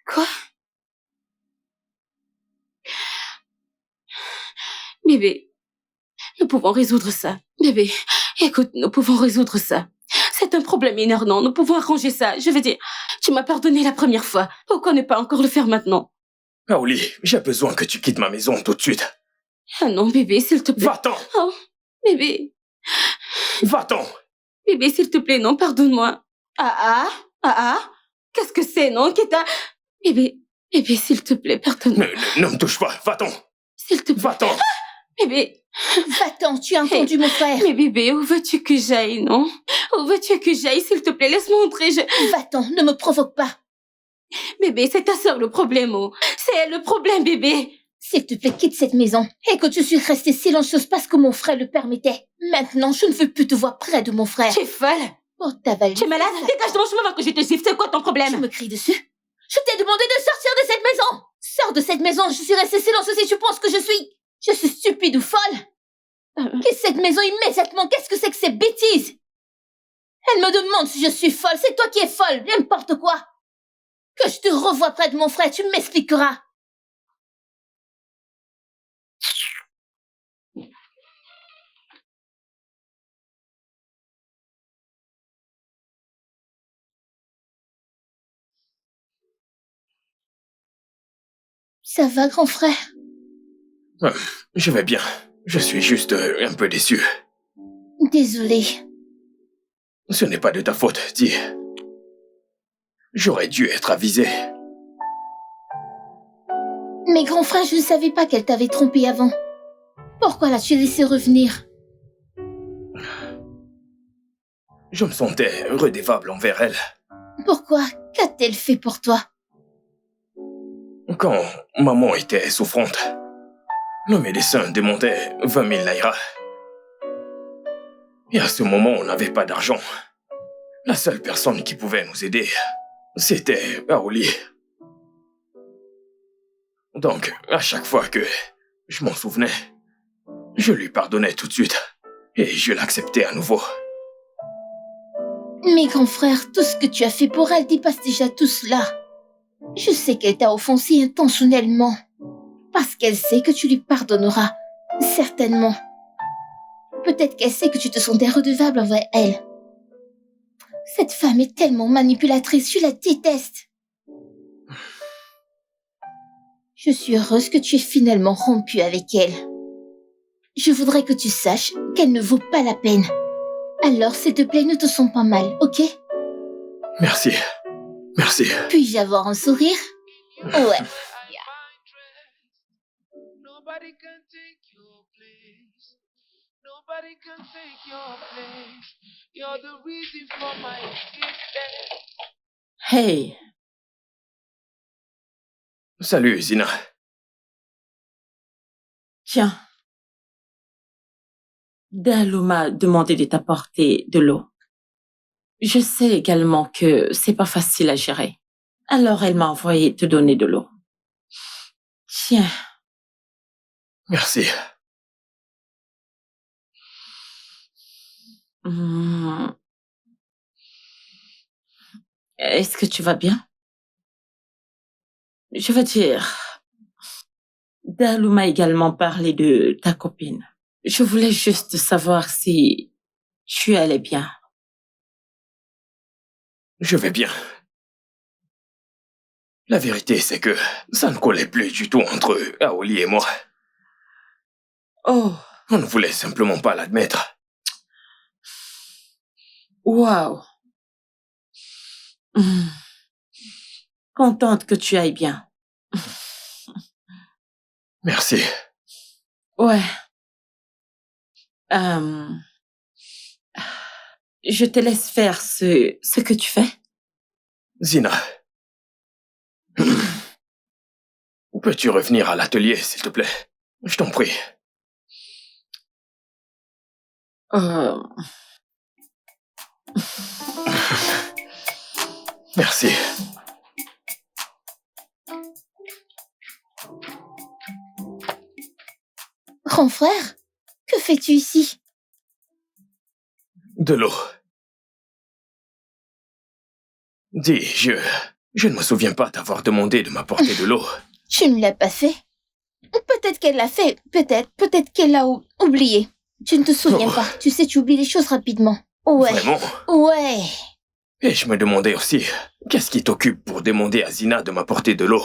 Quoi? Bébé, nous pouvons résoudre ça. Bébé, écoute, nous pouvons résoudre ça. C'est un problème énorme, nous pouvons arranger ça. Je veux dire, tu m'as pardonné la première fois. Pourquoi ne pas encore le faire maintenant? Aouli, j'ai besoin que tu quittes ma maison tout de suite. Ah non, bébé, s'il te plaît. Va-t'en! Oh, bébé. Va-t'en! Bébé, s'il te plaît, non, pardonne-moi. Qu'est-ce que c'est, non, Keta? Bébé, s'il te plaît, pardonne-moi. Ne me touche pas, va-t'en! S'il te plaît. Va-t'en! Bébé. Va-t'en, tu as entendu mon frère. Mais bébé, où veux-tu que j'aille, non? Où veux-tu que j'aille, s'il te plaît, laisse-moi entrer, Va-t'en, ne me provoque pas. Bébé, c'est ta sœur le problème, oh. C'est elle le problème, bébé. S'il te plaît, quitte cette maison. Écoute, je suis restée silencieuse parce que mon frère le permettait. Maintenant, je ne veux plus te voir près de mon frère. Tu es folle? Oh, ta valise. Tu es malade? Dégage de mon chemin avant que je te gifle. C'est quoi ton problème? Tu me cries dessus? Je t'ai demandé de sortir de cette maison! Sors de cette maison, je suis restée silencieuse et tu penses que je suis stupide ou folle? Quitte cette maison immédiatement, qu'est-ce que c'est que ces bêtises? Elle me demande si je suis folle, c'est toi qui es folle, n'importe quoi! Que je te revoie près de mon frère, tu m'expliqueras! Ça va, grand frère? Je vais bien. Je suis juste un peu déçu. Désolée. Ce n'est pas de ta faute, dis. J'aurais dû être avisé. Mais grand frère, je ne savais pas qu'elle t'avait trompé avant. Pourquoi l'as-tu laissé revenir? Je me sentais redevable envers elle. Pourquoi? Qu'a-t-elle fait pour toi? Quand maman était souffrante, le médecin demandait 20 000 naira. Et à ce moment, on n'avait pas d'argent. La seule personne qui pouvait nous aider, c'était Aoli. Donc, à chaque fois que je m'en souvenais, je lui pardonnais tout de suite et je l'acceptais à nouveau. Mais grand frère, tout ce que tu as fait pour elle dépasse déjà tout cela. Je sais qu'elle t'a offensé intentionnellement. Parce qu'elle sait que tu lui pardonneras. Certainement. Peut-être qu'elle sait que tu te sentais redevable envers elle. Cette femme est tellement manipulatrice, je la déteste. Je suis heureuse que tu aies finalement rompu avec elle. Je voudrais que tu saches qu'elle ne vaut pas la peine. Alors, s'il te plaît, ne te sens pas mal, ok? Merci. Merci. Puis-je avoir un sourire? Ouais. Nobody can take your place. Nobody can take your place. You're the reason for my existence. Hey, Salut, Zina. tiens. Dalou m'a demandé de t'apporter de l'eau. Je sais également que c'est pas facile à gérer. Alors elle m'a envoyé te donner de l'eau. Tiens. Merci. Est-ce que tu vas bien? Je veux dire, Dalou m'a également parlé de ta copine. Je voulais juste savoir si tu allais bien. Je vais bien. La vérité, c'est que ça ne collait plus du tout entre Aoli et moi. Oh, On ne voulait simplement pas l'admettre. waouh. Contente que tu ailles bien. Merci. Ouais. Je te laisse faire ce que tu fais. Zina. Peux-tu revenir à l'atelier, s'il te plaît? Je t'en prie. Merci. Grand frère, que fais-tu ici? De l'eau. Dis, je ne me souviens pas t'avoir demandé de m'apporter de l'eau. Tu ne l'as pas fait? Peut-être qu'elle l'a fait, peut-être qu'elle l'a oublié. Tu ne te souviens pas, tu sais, tu oublies les choses rapidement. Ouais. Vraiment? Ouais. Et je me demandais aussi, qu'est-ce qui t'occupe pour demander à Zina de m'apporter de l'eau?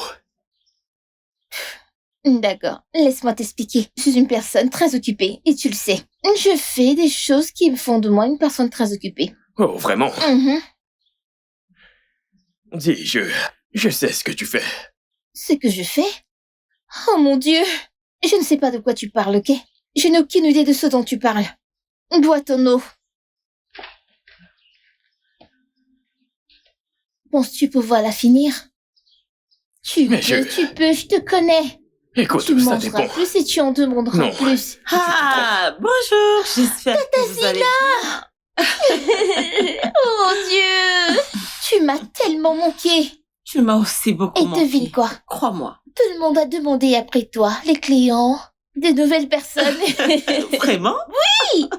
D'accord, laisse-moi t'expliquer. Je suis une personne très occupée, et tu le sais. Je fais des choses qui me font de moi une personne très occupée. Oh, vraiment? Mhm. Dis, je sais ce que tu fais. Ce que je fais? Oh mon Dieu! Je ne sais pas de quoi tu parles, ok? Je n'ai aucune idée de ce dont tu parles. Bois ton eau. Penses-tu pouvoir la finir? Tu Mais peux, je te connais. Écoute, Tu ça mangeras dépend. plus et tu en demanderas Non. plus. Ah, bonjour, j'espère que vous allez bien. Oh Dieu! Tu m'as tellement manqué. Tu m'as aussi beaucoup Et manqué. devine quoi? Crois-moi. Tout le monde a demandé après toi. Les clients, des nouvelles personnes. Vraiment? Oui!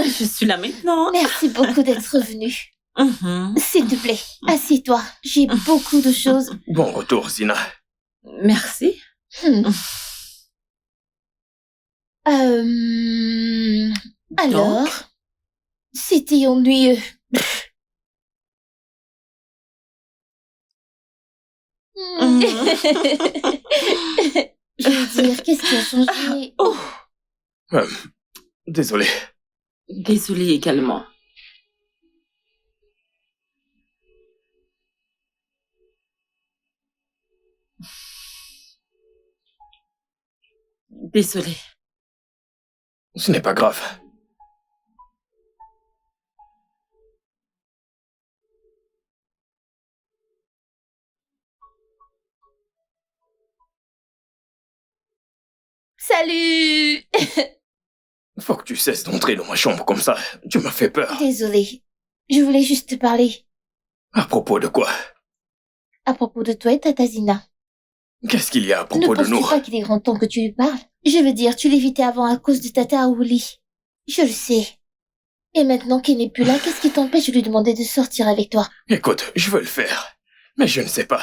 Je suis là maintenant. Merci beaucoup d'être venu. Mhm. S'il te plaît, assieds-toi. J'ai beaucoup de choses. Bon retour, Zina. Merci. Hmm. Alors, c'était ennuyeux. Mhm. Je veux dire, qu'est-ce qui a changé? Oh, Désolé. désolée également. Désolée. Ce n'est pas grave. Salut! Faut que tu cesses d'entrer dans ma chambre comme ça. Tu m'as fait peur. Désolée. Je voulais juste te parler À propos de quoi? à propos de toi et Tata Zina. Qu'est-ce qu'il y a à Ne propos de penses-tu nous? pas qu'il est grand temps que tu lui parles? Je veux dire, tu l'évitais avant à cause de Tata Aouli. Je le sais. Et maintenant qu'il n'est plus là, qu'est-ce qui t'empêche de lui demander de sortir avec toi? Écoute, je veux le faire. Mais je ne sais pas.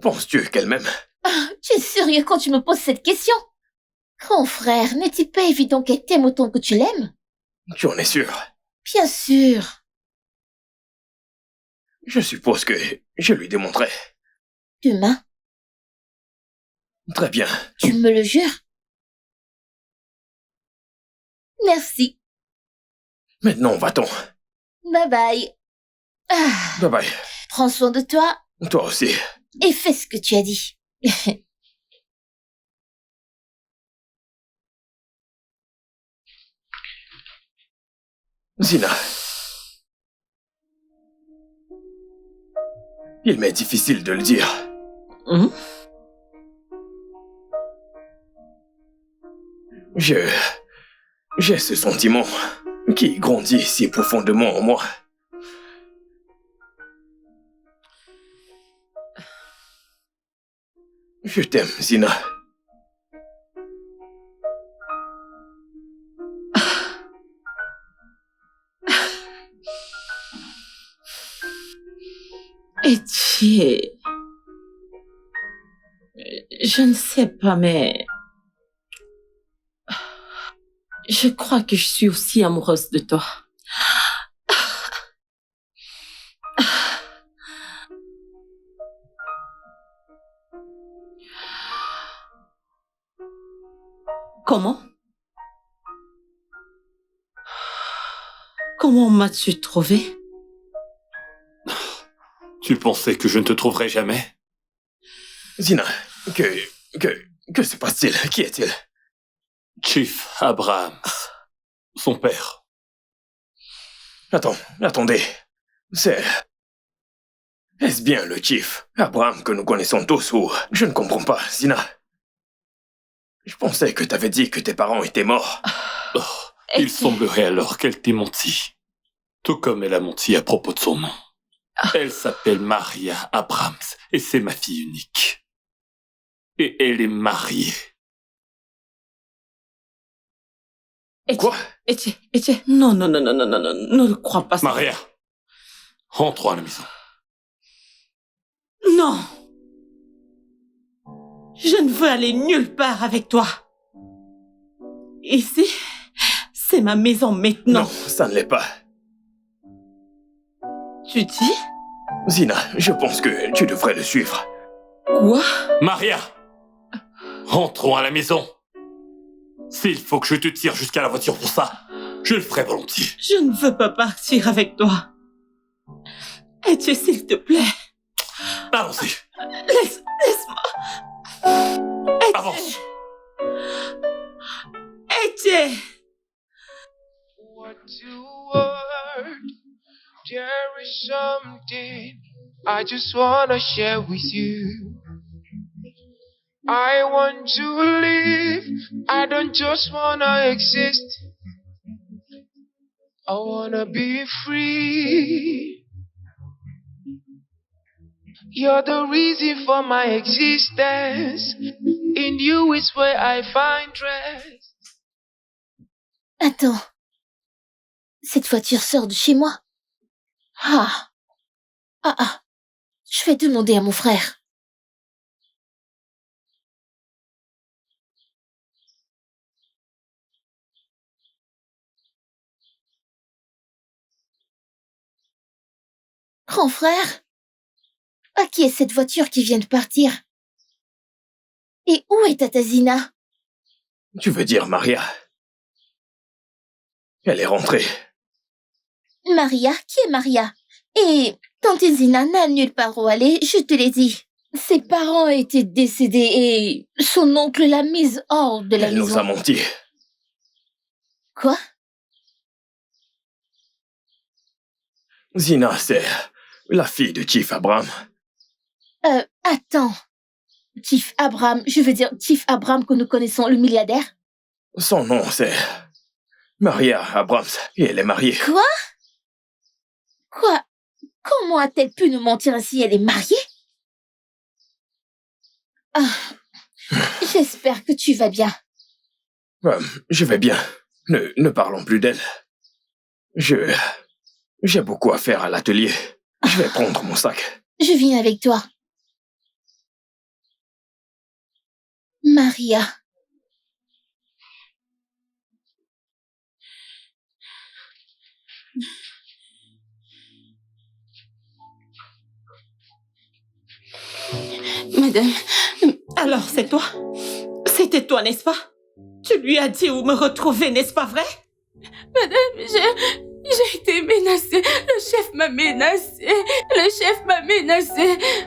Penses-tu qu'elle m'aime? Ah, tu es sérieux quand tu me poses cette question? Grand frère, n'est-il pas évident qu'elle t'aime autant que tu l'aimes? Tu en es sûr? Bien sûr. Je suppose que je lui démontrerai. Demain, Très bien. tu me le jures? Merci. Maintenant, va-t'en. Bye bye. Ah, Bye bye. prends soin de toi Toi aussi. et fais ce que tu as dit. Zina. Il m'est difficile de le dire. Mhm. J'ai ce sentiment qui grandit si profondément en moi. Je t'aime, Zina. Etienne, je ne sais pas, mais je crois que je suis aussi amoureuse de toi. Comment? Comment m'as-tu trouvé? Tu pensais que je ne te trouverais jamais? Zina, que se passe-t-il? Qui est-il? Chief Abrams, son père. Attendez. Est-ce bien le Chief Abraham que nous connaissons tous ou... Je ne comprends pas, Zina. Je pensais que t'avais dit que tes parents étaient morts. Oh, il semblerait alors qu'elle t'ait menti. Tout comme elle a menti à propos de son nom. Elle s'appelle Maria Abrams et c'est ma fille unique. Et elle est mariée. Quoi? Etienne, non, ne le crois pas. Maria, rentrons à la maison. Non. Je ne veux aller nulle part avec toi. Ici, c'est ma maison maintenant. Non, ça ne l'est pas. Tu dis? Zina, je pense que tu devrais le suivre. Quoi? Maria, rentrons à la maison. S'il faut que je te tire jusqu'à la voiture pour ça, je le ferai volontiers. Je ne veux pas partir avec toi. Etienne, s'il te plaît. Allons-y. Laisse-moi. Avance. Etienne. What you word? There is something I just wanna share with you. I want to live. I don't just wanna exist. I wanna be free. You're the reason for my existence. In you is where I find rest. Attends. Cette voiture sort de chez moi? Ah. Je vais demander à mon frère. Grand frère? À qui est cette voiture qui vient de partir? Et où est Tata Zina? Tu veux dire Maria? Elle est rentrée. Maria? Qui est Maria? Et Tante Zina n'a nulle part où aller, je te l'ai dit. Ses parents étaient décédés et son oncle l'a mise hors de la Elle maison. nous a menti. Quoi? Zina, c'est la fille de Chief Abraham. Attends. Chief Abraham, je veux dire Chief Abraham que nous connaissons, le milliardaire? Son nom, c'est Maria Abrams, et elle est mariée. Quoi? Comment a-t-elle pu nous mentir ainsi? Elle est mariée? J'espère que tu vas bien. Je vais bien. Ne parlons plus d'elle. J'ai beaucoup à faire à l'atelier. Je vais prendre mon sac. Je viens avec toi. Maria. Madame... Alors, c'est toi? C'était toi, n'est-ce pas? Tu lui as dit où me retrouver, n'est-ce pas vrai? Madame, j'ai été menacée. Le chef m'a menacée.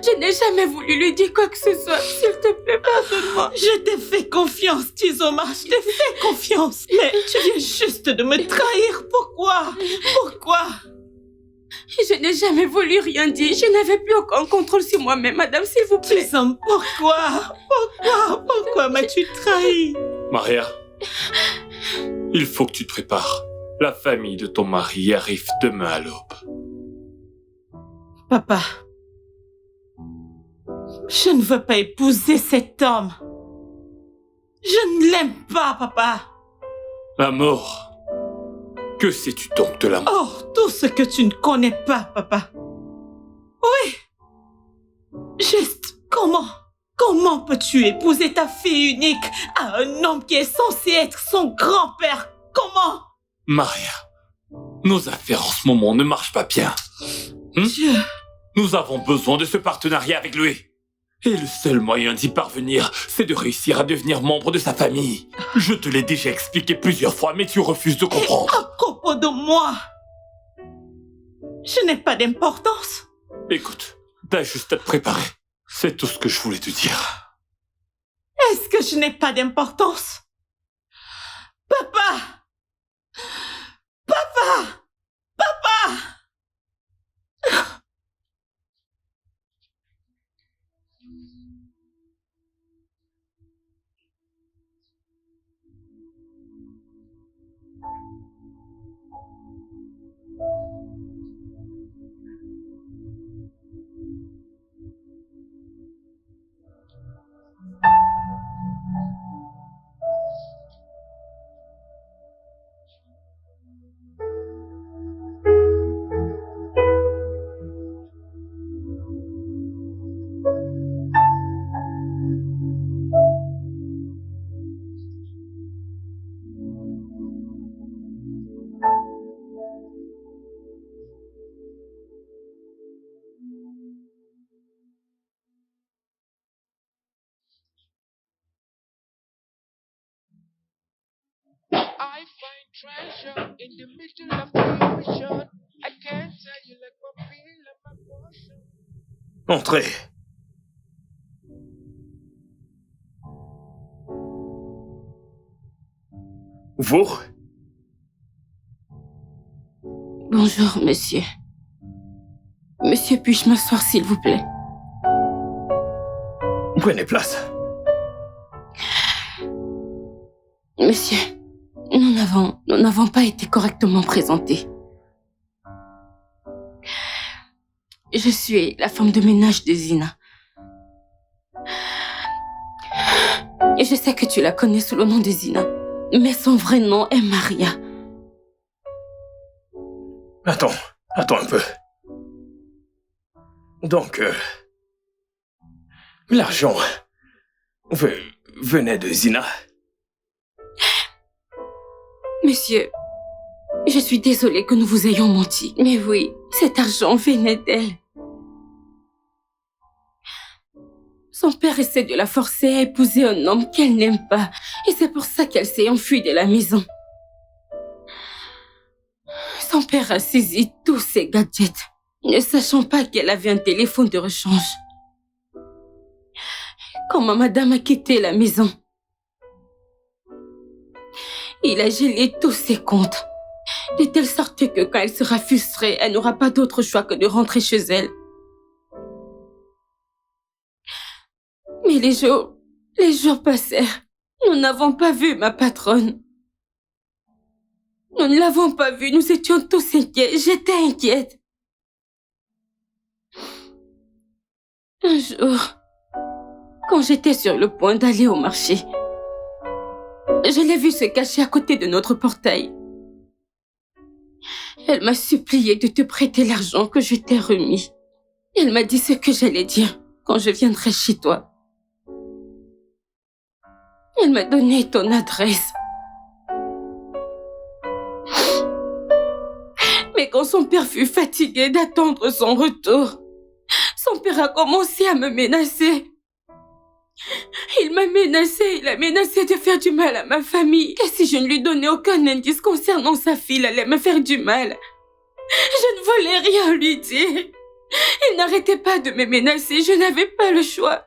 Je n'ai jamais voulu lui dire quoi que ce soit. S'il te plaît, pardonne-moi. Je t'ai fait confiance, Tizoma. Je t'ai fait confiance. Mais tu viens juste de me trahir. Pourquoi? Je n'ai jamais voulu rien dire. Je n'avais plus aucun contrôle sur moi-même, madame, s'il vous plaît. Tizom, pourquoi m'as-tu trahi? Maria, il faut que tu te prépares. La famille de ton mari arrive demain à l'aube. Papa, je ne veux pas épouser cet homme. Je ne l'aime pas, papa. La mort. Que sais-tu donc de la mort? Oh, tout ce que tu ne connais pas, papa. Oui. Juste, comment peux-tu épouser ta fille unique à un homme qui est censé être son grand-père? Comment? Maria, nos affaires en ce moment ne marchent pas bien. Nous avons besoin de ce partenariat avec lui. Et le seul moyen d'y parvenir, c'est de réussir à devenir membre de sa famille. Je te l'ai déjà expliqué plusieurs fois, mais tu refuses de comprendre. À propos de moi, je n'ai pas d'importance. Écoute, t'as juste à te préparer. C'est tout ce que je voulais te dire. Est-ce que je n'ai pas d'importance? Papa! I find treasure in the middle of the ocean. I can't tell you like my feel and my portion. Entrez. Vous? Bonjour, monsieur. Monsieur, puis-je m'asseoir, s'il vous plaît? Prenez place. Monsieur, nous n'avons pas été correctement présentés. Je suis la femme de ménage de Zina. Et je sais que tu la connais sous le nom de Zina. Mais son vrai nom est Maria. Attends un peu. Donc, l'argent venait de Zina. Monsieur, je suis désolée que nous vous ayons menti. Mais oui, cet argent venait d'elle. Son père essaie de la forcer à épouser un homme qu'elle n'aime pas. Et c'est pour ça qu'elle s'est enfuie de la maison. Son père a saisi tous ses gadgets, ne sachant pas qu'elle avait un téléphone de rechange. Quand ma madame a quitté la maison, il a gelé tous ses comptes, de telle sorte que quand elle sera frustrée, elle n'aura pas d'autre choix que de rentrer chez elle. Mais les jours passèrent. Nous n'avons pas vu ma patronne. Nous ne l'avons pas vue, nous étions tous inquiets. J'étais inquiète. Un jour, quand j'étais sur le point d'aller au marché, je l'ai vue se cacher à côté de notre portail. Elle m'a supplié de te prêter l'argent que je t'ai remis. Elle m'a dit ce que j'allais dire quand je viendrai chez toi. Elle m'a donné ton adresse. Mais quand son père fut fatigué d'attendre son retour, son père a commencé à me menacer. Il a menacé de faire du mal à ma famille. Et si je ne lui donnais aucun indice concernant sa fille, elle allait me faire du mal. Je ne voulais rien lui dire. Il n'arrêtait pas de me menacer, je n'avais pas le choix.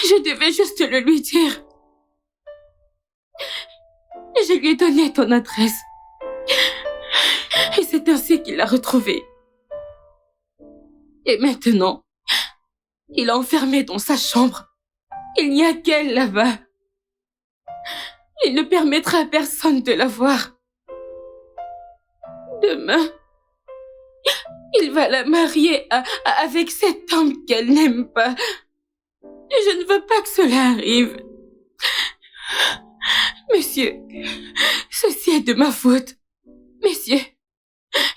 Je devais juste le lui dire. Je lui ai donné ton adresse. Et c'est ainsi qu'il l'a retrouvée. Et maintenant, il l'a enfermée dans sa chambre. Il n'y a qu'elle là-bas. Il ne permettra à personne de la voir. Demain, il va la marier avec cet homme qu'elle n'aime pas. Et je ne veux pas que cela arrive. Monsieur, ceci est de ma faute. Monsieur,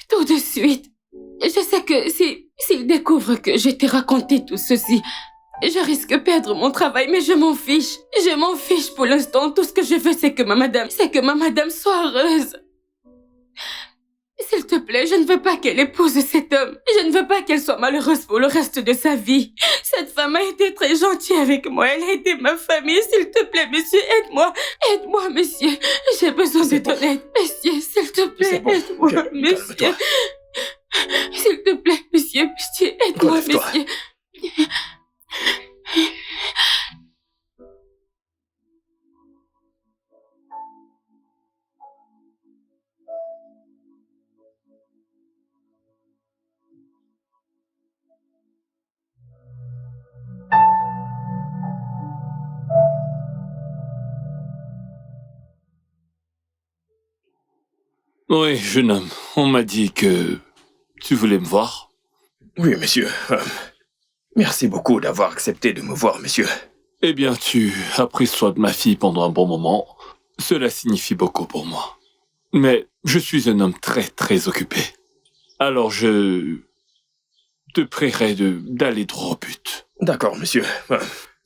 tout de suite, je sais que s'il découvre que je t'ai raconté tout ceci, je risque de perdre mon travail, mais je m'en fiche. Je m'en fiche pour l'instant. Tout ce que je veux, c'est que ma madame soit heureuse. S'il te plaît, je ne veux pas qu'elle épouse cet homme. Je ne veux pas qu'elle soit malheureuse pour le reste de sa vie. Cette femme a été très gentille avec moi. Elle a été ma famille. S'il te plaît, monsieur, aide-moi. Aide-moi, monsieur. J'ai besoin de ton aide. Monsieur, s'il te plaît, aide-moi, monsieur. S'il te plaît, monsieur, aide-moi, monsieur. Oui, jeune homme, on m'a dit que tu voulais me voir. Oui, monsieur. Merci beaucoup d'avoir accepté de me voir, monsieur. Eh bien, tu as pris soin de ma fille pendant un bon moment. Cela signifie beaucoup pour moi. Mais je suis un homme très, très occupé. Alors je te prierai d'aller droit au but. D'accord, monsieur.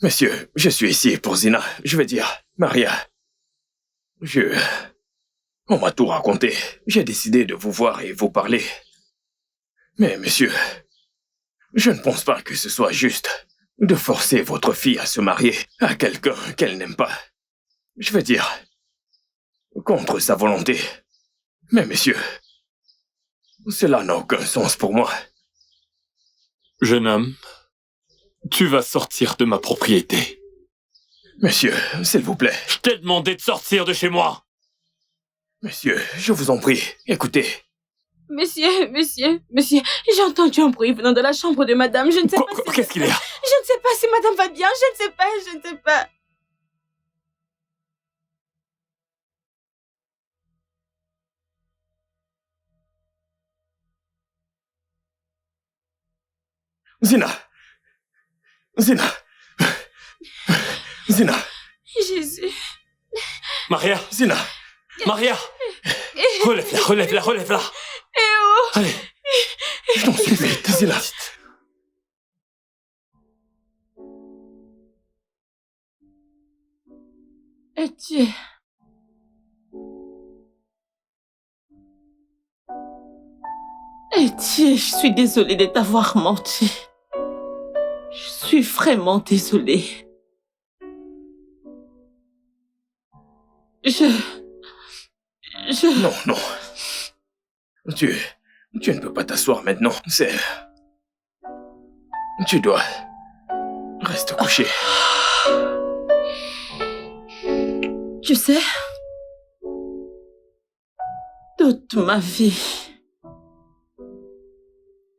Monsieur, je suis ici pour Zina. Je veux dire, Maria. On m'a tout raconté. J'ai décidé de vous voir et vous parler. Mais, monsieur, je ne pense pas que ce soit juste de forcer votre fille à se marier à quelqu'un qu'elle n'aime pas. Je veux dire, contre sa volonté. Mais, monsieur, cela n'a aucun sens pour moi. Jeune homme, tu vas sortir de ma propriété. Monsieur, s'il vous plaît. Je t'ai demandé de sortir de chez moi. Monsieur, je vous en prie, écoutez. Monsieur, j'ai entendu un bruit venant de la chambre de madame. Je ne sais pas si... Qu'est-ce qu'il y a? Je ne sais pas si madame va bien, je ne sais pas. Zina. Zina. Zina. Jésus. Maria. Zina. Maria. Relève-la, relève-la, relève-la. Allez. Je t'en supplie, Zina. Etienne. Etienne, je suis désolée de t'avoir menti. Je suis vraiment désolée. Non, non. Tu ne peux pas t'asseoir maintenant. Tu dois... Reste couché. Tu sais, toute ma vie,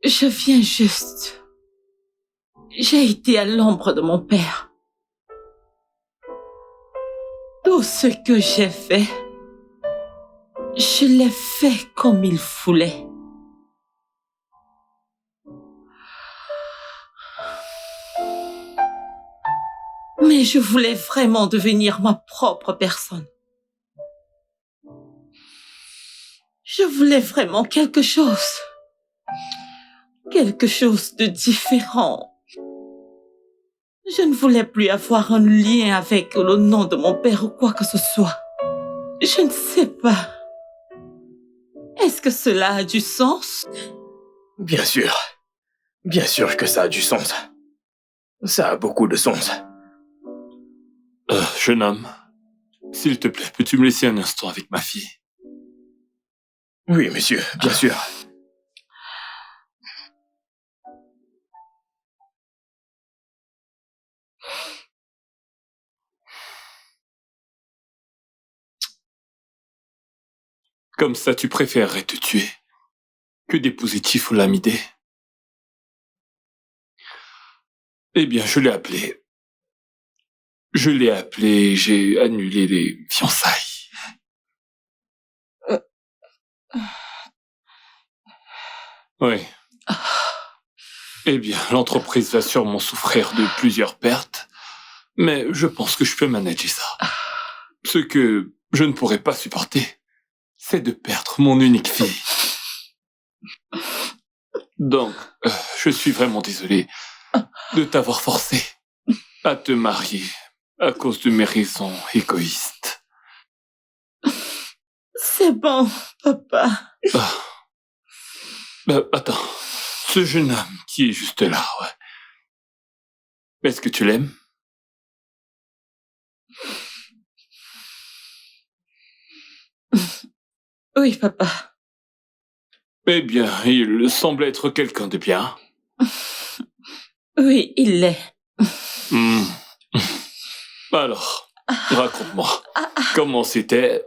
je viens juste. J'ai été à l'ombre de mon père. Tout ce que j'ai fait, je l'ai fait comme il voulait. Mais je voulais vraiment devenir ma propre personne. Je voulais vraiment quelque chose. Quelque chose de différent. Je ne voulais plus avoir un lien avec le nom de mon père ou quoi que ce soit. Je ne sais pas. Est-ce que cela a du sens? Bien sûr. Bien sûr que ça a du sens. Ça a beaucoup de sens. Jeune homme, s'il te plaît, peux-tu me laisser un instant avec ma fille? Oui, monsieur, bien sûr. Comme ça, tu préférerais te tuer que d'épouser Tifolamidé? Eh bien, je l'ai appelé. J'ai annulé les fiançailles. Oui. Eh bien, l'entreprise va sûrement souffrir de plusieurs pertes, mais je pense que je peux manager ça. Ce que je ne pourrais pas supporter, c'est de perdre mon unique fille. Donc, je suis vraiment désolé de t'avoir forcé à te marier à cause de mes raisons égoïstes. C'est bon, papa. Attends, ce jeune homme qui est juste là, ouais. Est-ce que tu l'aimes? Oui, papa. Eh bien, il semble être quelqu'un de bien. Oui, il l'est. Alors, raconte-moi, comment c'était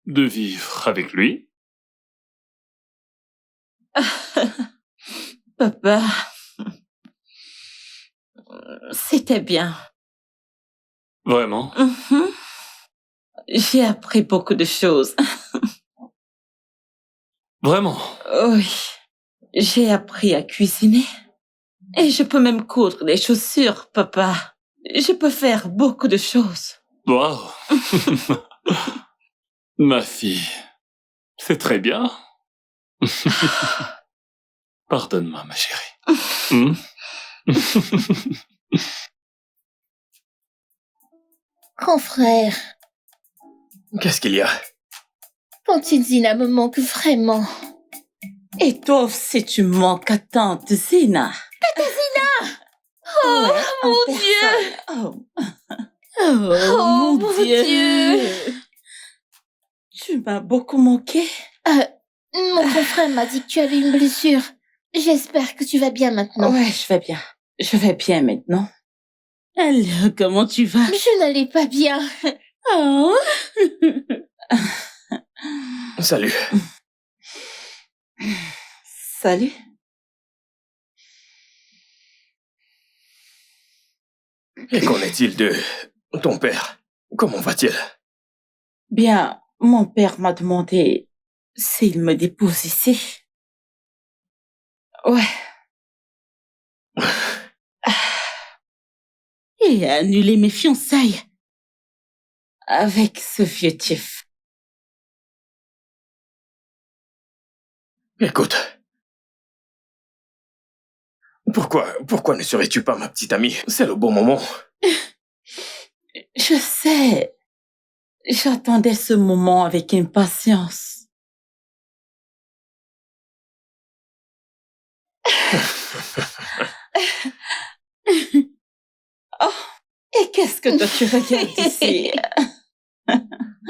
de vivre avec lui? Papa, c'était bien. Vraiment? J'ai appris beaucoup de choses. Vraiment? Oui, j'ai appris à cuisiner. Et je peux même coudre des chaussures, papa. Je peux faire beaucoup de choses. Wow. Ma fille, c'est très bien. Pardonne-moi, ma chérie. Grand frère, Qu'est-ce qu'il y a? Tante Zina me manque vraiment. Et toi aussi, tu manques à tante Zina. Tante Zina! Oh, Ouais, mon en Dieu! personne. Oh, mon Dieu! Tu m'as beaucoup manqué. Mon grand frère m'a dit que tu avais une blessure. J'espère que tu vas bien maintenant. Ouais, je vais bien. Je vais bien maintenant. Alors, comment tu vas? Je n'allais pas bien. Oh. Salut. Salut. Et qu'en est-il de ton père? Comment va-t-il? Bien, mon père m'a demandé s'il me dépose ici. Ouais. Et annuler mes fiançailles. Avec ce vieux Tiff. Écoute. Pourquoi ne serais-tu pas ma petite amie? C'est le bon moment. Je sais. J'attendais ce moment avec impatience. Oh, et qu'est-ce que toi tu regardes ici?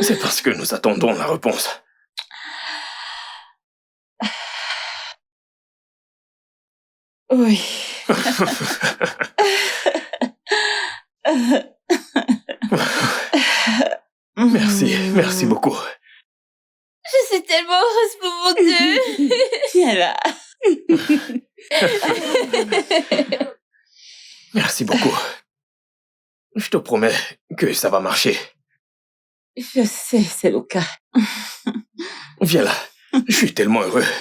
C'est parce que nous attendons la réponse. Oui. Merci beaucoup. Je suis tellement heureuse pour vous deux. Viens là. Merci beaucoup. Je te promets que ça va marcher. Je sais, c'est le cas. Viens là. Je suis tellement heureux.